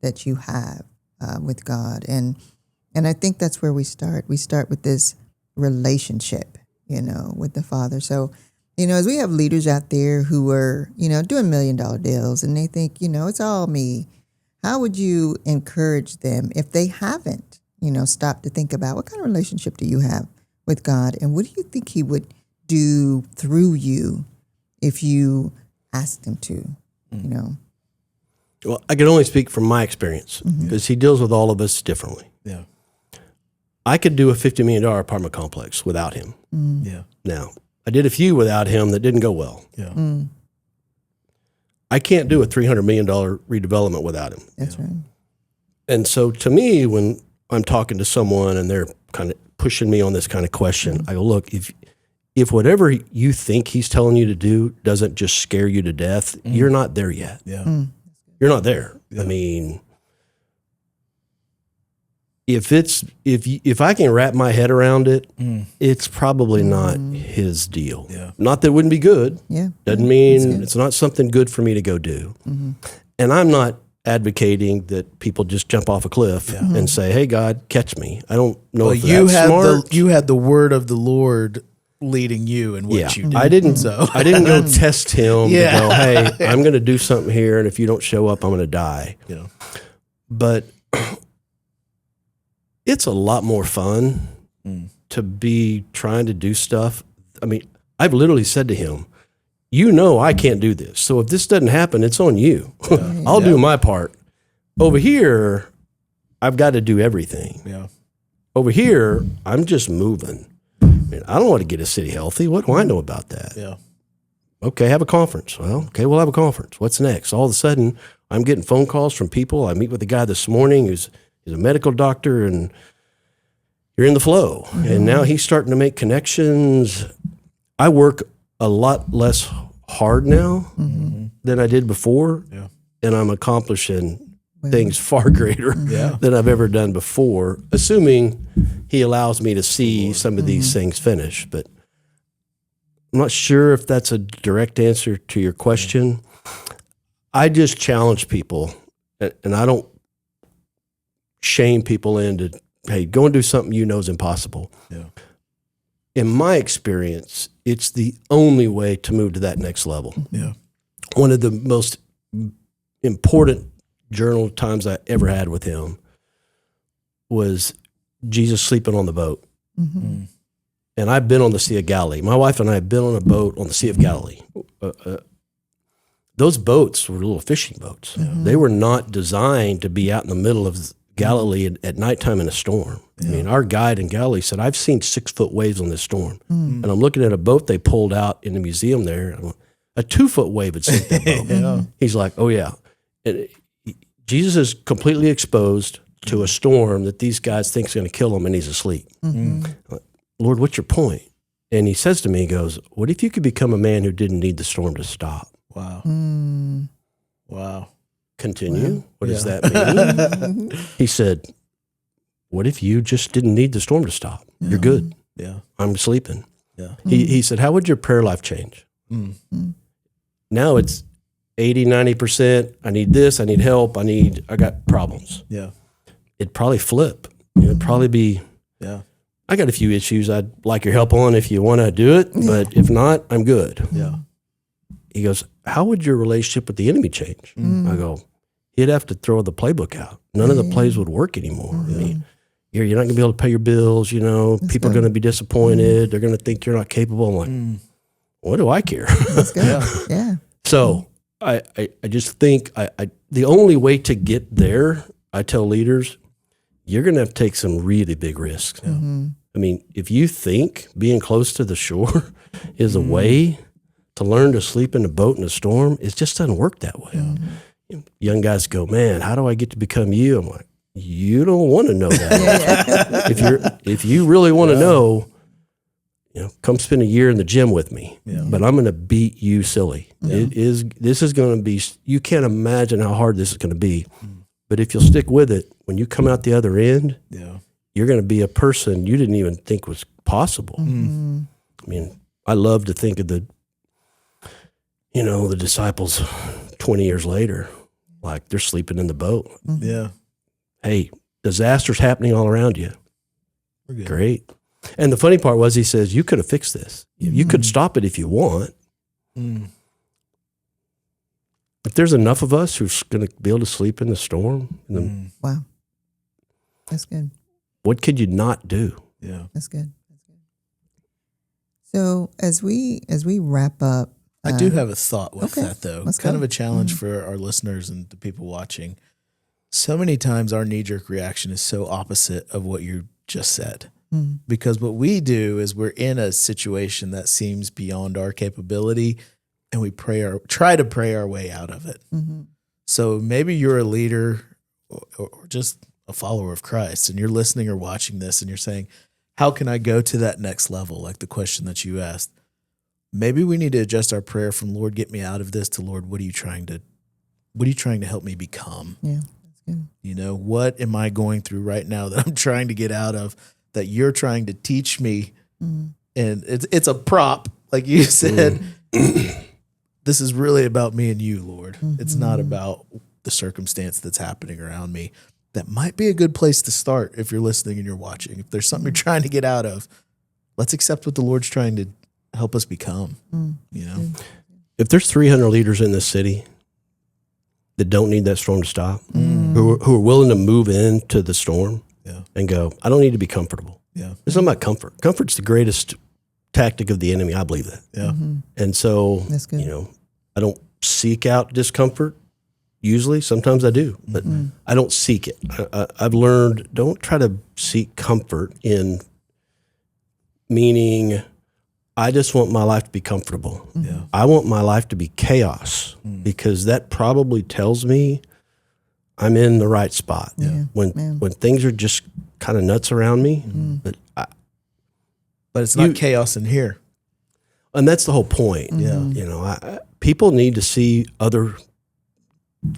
that you have with God. And I think that's where we start. We start with this relationship, with the Father. So, as we have leaders out there who are, doing $1 million deals and they think, it's all me. how would you encourage them if they haven't, stopped to think about what kind of relationship do you have with God, and what do you think He would do through you if you asked Him to, Well, I can only speak from my experience because He deals with all of us differently. Yeah. I could do a $50 million apartment complex without Him. Yeah. Now, I did a few without Him that didn't go well. Yeah. I can't do a $300 million redevelopment without Him. That's right. And so to me, when I'm talking to someone and they're kind of pushing me on this kind of question, I go, look, if whatever you think He's telling you to do doesn't just scare you to death, you're not there yet. Yeah. You're not there. Yeah. I mean, if I can wrap my head around it, it's probably not His deal. Yeah. Not that it wouldn't be good. Yeah. Doesn't mean it's not something good for me to go do. And I'm not advocating that people just jump off a cliff and say, "Hey, God, catch me." I don't know if that's smart. You had the word of the Lord leading you and what you did. I didn't go test Him to go, "Hey, I'm going to do something here, and if you don't show up, I'm going to die." Yeah. But it's a lot more fun to be trying to do stuff. I mean, I've literally said to Him, I can't do this. So if this doesn't happen, it's on you. I'll do my part. Over here, I've got to do everything. Yeah. Over here, I'm just moving. I don't want to get a city healthy. What do I know about that? Yeah. Okay, have a conference. Well, okay, we'll have a conference. What's next? All of a sudden, I'm getting phone calls from people. I meet with a guy this morning who's a medical doctor, and you're in the flow. And now he's starting to make connections. I work a lot less hard now than I did before, and I'm accomplishing things far greater than I've ever done before, assuming He allows me to see some of these things finish. But I'm not sure if that's a direct answer to your question. I just challenge people, and I don't shame people into, hey, go and do something you know is impossible. Yeah. In my experience, it's the only way to move to that next level. Yeah. One of the most important journal times I ever had with Him was Jesus sleeping on the boat. And I've been on the Sea of Galilee. My wife and I have been on a boat on the Sea of Galilee. Those boats were little fishing boats. They were not designed to be out in the middle of Galilee at nighttime in a storm. I mean, our guide in Galilee said, I've seen 6-foot waves on this storm. And I'm looking at a boat they pulled out in the museum there. And a 2-foot wave would sink that boat. He's like, oh, yeah. And Jesus is completely exposed to a storm that these guys think is going to kill him, and he's asleep. Lord, what's your point? And He says to me, He goes, what if you could become a man who didn't need the storm to stop? Wow. Wow. Continue. What does that mean? He said, what if you just didn't need the storm to stop? You're good. Yeah. I'm sleeping. Yeah. He said, how would your prayer life change? Now it's 80, 90%. I need this. I need help. I got problems. Yeah. It'd probably flip. It'd probably be, I got a few issues I'd like your help on if you want to do it, but if not, I'm good. Yeah. He goes, how would your relationship with the enemy change? I go, he'd have to throw the playbook out. None of the plays would work anymore. I mean, you're not going to be able to pay your bills. People are going to be disappointed. They're going to think you're not capable. I'm like, what do I care? That's good. Yeah. So I just think the only way to get there, I tell leaders, you're going to have to take some really big risks. I mean, if you think being close to the shore is a way to learn to sleep in a boat in a storm, it just doesn't work that way. Young guys go, man, how do I get to become you? I'm like, you don't want to know that. If you really want to know, come spend a year in the gym with me. But I'm going to beat you silly. This is going to be, you can't imagine how hard this is going to be. But if you'll stick with it, when you come out the other end, you're going to be a person you didn't even think was possible. I mean, I love to think of the disciples 20 years later, like they're sleeping in the boat. Yeah. Hey, disaster's happening all around you. We're good. Great. And the funny part was, He says, you could have fixed this. You could stop it if you want. if there's enough of us who's going to be able to sleep in the storm, then Wow. That's good. what could you not do? Yeah. That's good. So as we wrap up, I do have a thought with okay. that, though. Let's Kind go. of a challenge for our listeners and the people watching. So many times our knee-jerk reaction is so opposite of what you just said. Because what we do is we're in a situation that seems beyond our capability, and we try to pray our way out of it. So maybe you're a leader or just a follower of Christ, and you're listening or watching this, and you're saying, how can I go to that next level? Like the question that you asked. Maybe we need to adjust our prayer from Lord, get me out of this, to Lord, what are you trying to help me become? yeah, that's good. You know, what am I going through right now that I'm trying to get out of, that you're trying to teach me? And it's a prop, like you said. This is really about me and you, Lord. It's not about the circumstance that's happening around me. That might be a good place to start if you're listening and you're watching. If there's something you're trying to get out of, let's accept what the Lord's trying to help us become. You know, If there's 300 leaders in this city that don't need that storm to stop, who are willing to move into the storm and go, I don't need to be comfortable. Yeah. It's not about comfort. Comfort's the greatest tactic of the enemy. I believe that. Yeah. And so, That's good. you know, I don't seek out discomfort. Usually, sometimes I do, but I don't seek it. I've learned, don't try to seek comfort in meaning I just want my life to be comfortable. Yeah. I want my life to be chaos because that probably tells me I'm in the right spot. When things are just kind of nuts around me, But it's not chaos in here. and that's the whole point. Yeah. You know, people need to see other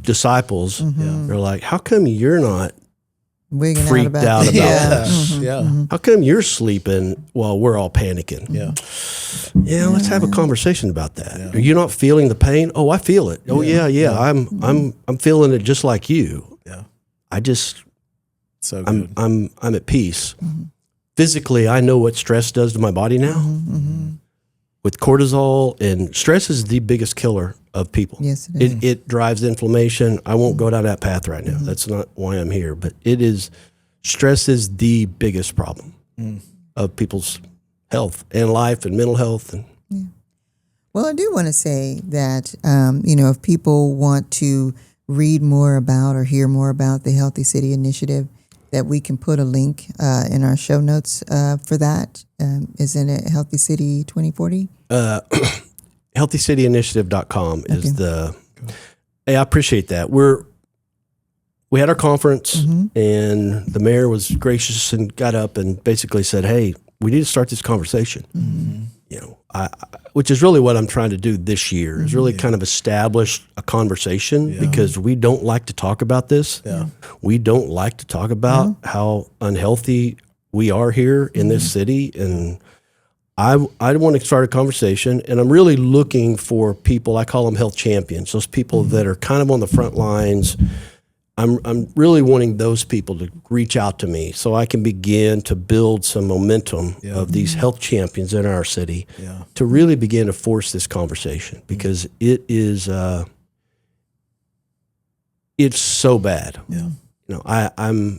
disciples. They're like, how come you're not Wigging freaked out about this? Yeah. How come you're sleeping while we're all panicking? Yeah. Let's have a conversation about that. Are you not feeling the pain? Oh, I feel it. Oh, yeah. I'm feeling it just like you. Yeah. I just So good. I'm at peace. Physically, I know what stress does to my body now. With cortisol, and stress is the biggest killer of people. Yes, it is. It drives inflammation. I won't go down that path right now. That's not why I'm here. But stress is the biggest problem of people's health and life and mental health. And Well, I do want to say that, if people want to read more about or hear more about the Healthy City Initiative, that we can put a link in our show notes for that. Isn't it Healthy City 2040? HealthyCityInitiative.com is the. Hey, I appreciate that. We had our conference, and the mayor was gracious and got up and basically said, "Hey, we need to start this conversation." You know, which is really what I'm trying to do this year, is really kind of establish a conversation because we don't like to talk about this. We don't like to talk about how unhealthy we are here in this city. And I want to start a conversation, and I'm really looking for people, I call them health champions, those people that are kind of on the front lines. I'm really wanting those people to reach out to me so I can begin to build some momentum of these health champions in our city to really begin to force this conversation, because it is it's so bad. You know, I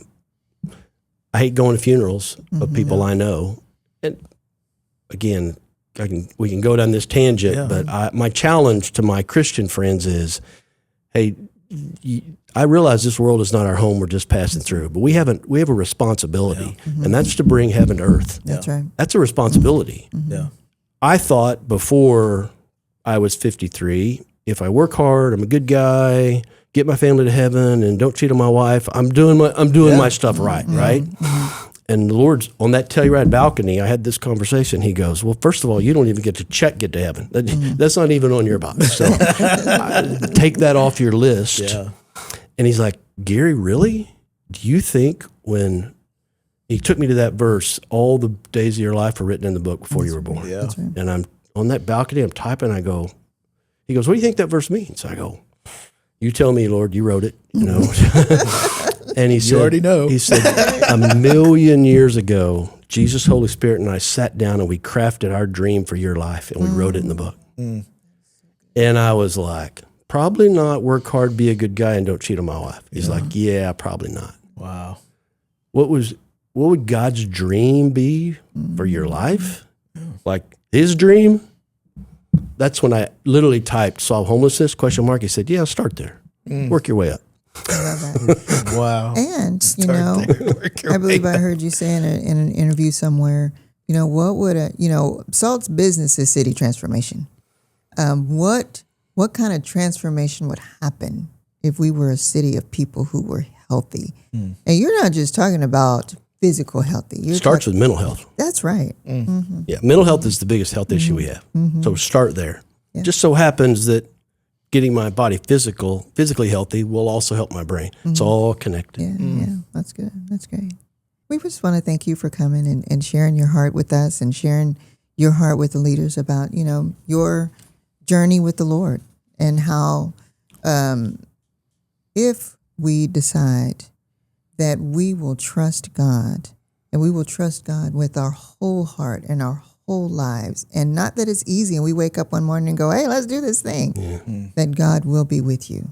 hate going to funerals of people I know, and again, we can go down this tangent, but my challenge to my Christian friends is, hey, I realize this world is not our home. We're just passing through, but we have a responsibility, and that's to bring heaven to earth. That's right. That's a responsibility. I thought before I was 53, if I work hard, I'm a good guy, get my family to heaven, and don't cheat on my wife, I'm doing my stuff right. And the Lord's on that Telluride balcony. I had this conversation. He goes, "Well, first of all, you don't even get to heaven. That's not even on your box. So take that off your list." And he's like, "Gary, really? Do you think when he took me to that verse, all the days of your life were written in the book before you were born?" That's right. And I'm on that balcony. I'm typing. He goes, "What do you think that verse means?" I go, "You tell me, Lord. You wrote it. You know." And he said, You already know. He said, 1,000,000 years ago, Jesus, Holy Spirit, and I sat down and we crafted our dream for your life, and we wrote it in the book. And I was like, probably not. Work hard, be a good guy, and don't cheat on my wife. He's like, yeah, probably not. Wow. What would God's dream be for your life? Like his dream? That's when I literally typed solve homelessness, ? He said, yeah, start there. Work your way up. I love that. Wow. And, I believe I heard you say in an interview somewhere, what would SALT's business is city transformation. What kind of transformation would happen if we were a city of people who were healthy? And you're not just talking about physical healthy. It starts with mental health. That's right. Yeah, mental health is the biggest health issue we have. So start there. Yeah. Just so happens that getting my body physically healthy will also help my brain. It's all connected. Yeah, that's good. That's great. We just want to thank you for coming and sharing your heart with us and sharing your heart with the leaders about, your journey with the Lord and how if we decide that we will trust God and we will trust God with our whole heart and our whole lives, and not that it's easy and we wake up one morning and go, hey, let's do this thing, that God will be with you.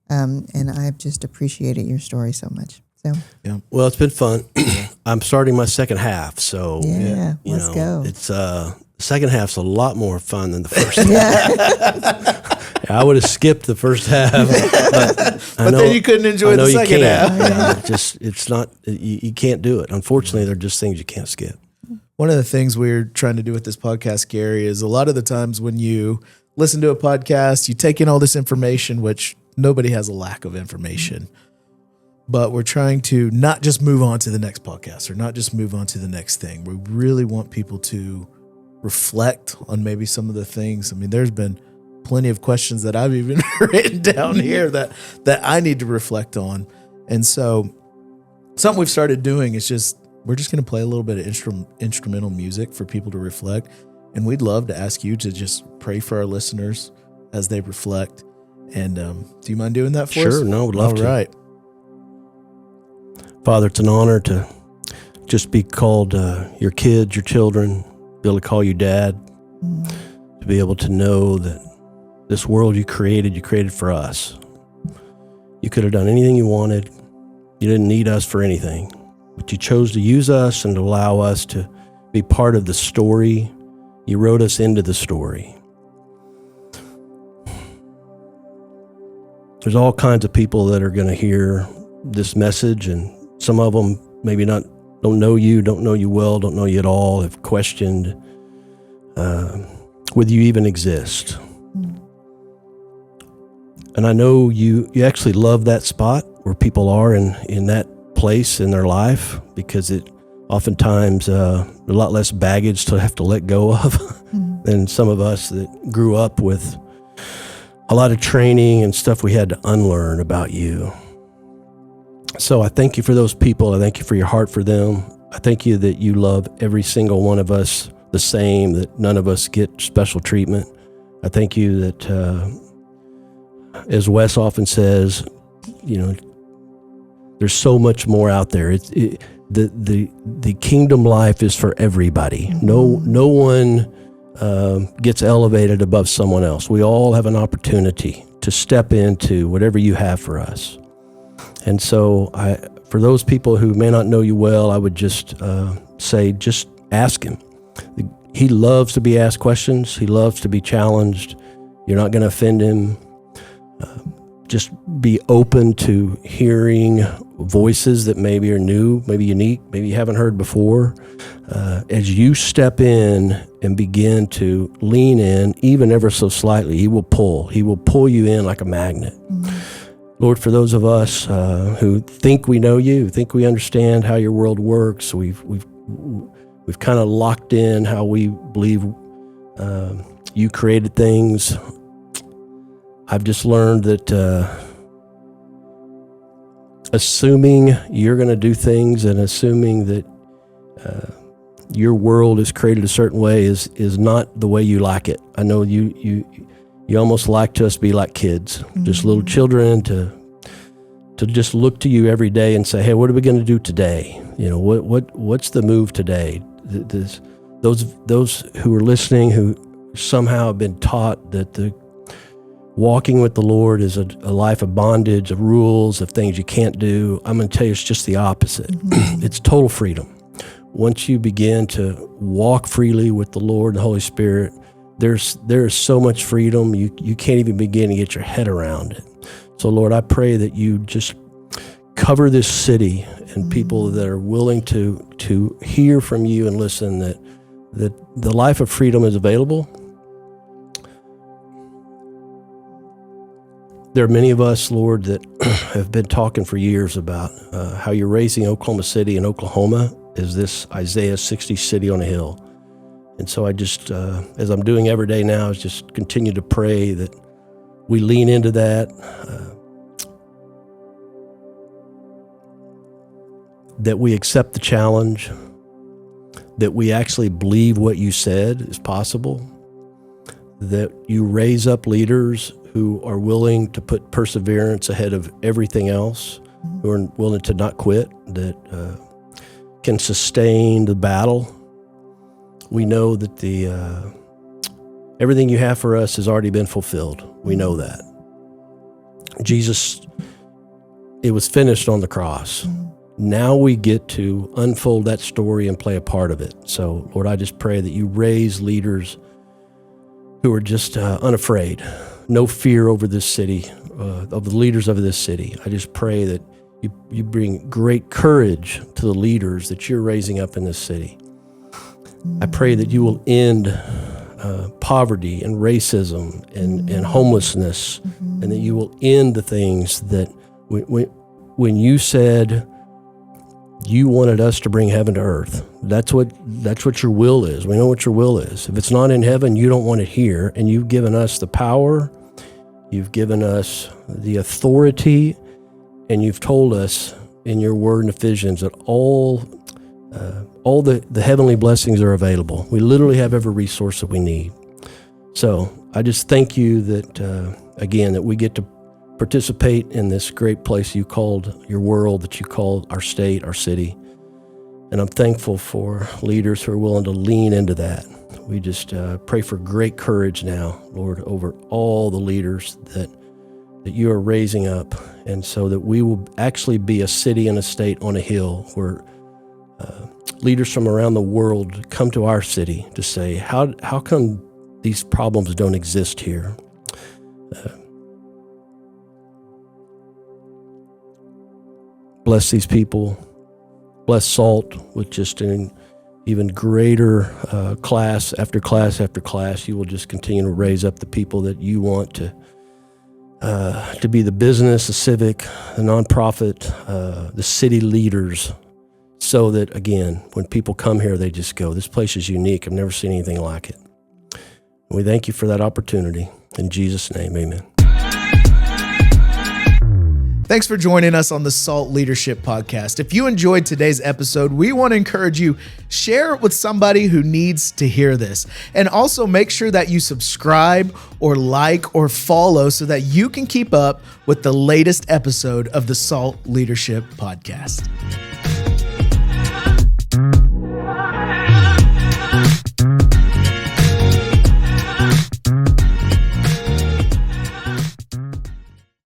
And I've just appreciated your story so much. So, well, it's been fun. I'm starting my second half, so let's go. It's the second half's a lot more fun than the first half. I would have skipped the first half, but then you couldn't enjoy the second half. It's not. You can't do it. Unfortunately, they're just things you can't skip. One of the things we're trying to do with this podcast, Gary, is a lot of the times when you listen to a podcast, you take in all this information, which nobody has a lack of information. But we're trying to not just move on to the next podcast or not just move on to the next thing. We really want people to reflect on maybe some of the things. I mean, there's been plenty of questions that I've even written down here that I need to reflect on. And so something we've started doing is we're just going to play a little bit of instrumental music for people to reflect. And we'd love to ask you to just pray for our listeners as they reflect. And do you mind doing that for us? Sure, no, would love to. All right. Father, it's an honor to just be called your kids, your children, be able to call you dad, to be able to know that this world you created for us. You could have done anything you wanted. You didn't need us for anything, but you chose to use us and to allow us to be part of the story. You wrote us into the story. There's all kinds of people that are going to hear this message, and some of them maybe don't know you well, don't know you at all, have questioned whether you even exist. And I know you actually love that spot where people are in that place in their life, because it oftentimes a lot less baggage to have to let go of than some of us that grew up with a lot of training and stuff we had to unlearn about you. So I thank you for those people. I thank you for your heart for them. I thank you that you love every single one of us the same, that none of us get special treatment. I thank you that, as Wes often says, there's so much more out there. The kingdom life is for everybody. No one gets elevated above someone else. We all have an opportunity to step into whatever you have for us. And so for those people who may not know you well, I would just say, just ask him. He loves to be asked questions. He loves to be challenged. You're not going to offend him. Just be open to hearing voices that maybe are new, maybe unique, maybe you haven't heard before. As you step in and begin to lean in, even ever so slightly, he will pull you in like a magnet. Lord, for those of us who think we know you, think we understand how your world works, we've kind of locked in how we believe you created things. I've just learned that assuming you're going to do things and assuming that your world is created a certain way is not the way you like it. I know you almost like to us be like kids, just little children to just look to you every day and say, hey, what are we going to do today? What's the move today? Those who are listening who somehow have been taught that the walking with the Lord is a life of bondage, of rules, of things you can't do. I'm going to tell you, it's just the opposite. It's total freedom. Once you begin to walk freely with the Lord and the Holy Spirit, there's so much freedom, you can't even begin to get your head around it. So, Lord, I pray that you just cover this city and people that are willing to hear from you and listen, that the life of freedom is available. There are many of us, Lord, that have been talking for years about how you're raising Oklahoma City and Oklahoma is this Isaiah 60 city on a hill. And so I just, as I'm doing every day now, is just continue to pray that we lean into that, that we accept the challenge, that we actually believe what you said is possible, that you raise up leaders who are willing to put perseverance ahead of everything else, who are willing to not quit, that can sustain the battle. We know that everything you have for us has already been fulfilled. We know that. Jesus, it was finished on the cross. Now we get to unfold that story and play a part of it. So, Lord, I just pray that you raise leaders who are just unafraid, no fear over this city, of the leaders of this city. I just pray that you bring great courage to the leaders that you're raising up in this city. I pray that you will end poverty and racism and homelessness, and that you will end the things that when you said you wanted us to bring heaven to earth. That's what your will is. We know what your will is. If it's not in heaven, you don't want it here, and you've given us the power, you've given us the authority, and you've told us in your word in Ephesians that all the heavenly blessings are available. We literally have every resource that we need. So I just thank you that, again, that we get to participate in this great place you called your world, that you called our state, our city. And I'm thankful for leaders who are willing to lean into that. We just pray for great courage now, Lord, over all the leaders that you are raising up, and so that we will actually be a city and a state on a hill where leaders from around the world come to our city to say, how come these problems don't exist here? Bless these people. Bless SALT with just an even greater class after class after class. You will just continue to raise up the people that you want to be the business, the civic, the nonprofit, the city leaders, so that, again, when people come here, they just go, this place is unique. I've never seen anything like it. And we thank you for that opportunity. In Jesus' name, amen. Thanks for joining us on the SALT Leadership Podcast. If you enjoyed today's episode, we want to encourage you, share it with somebody who needs to hear this. And also make sure that you subscribe or like or follow so that you can keep up with the latest episode of the SALT Leadership Podcast.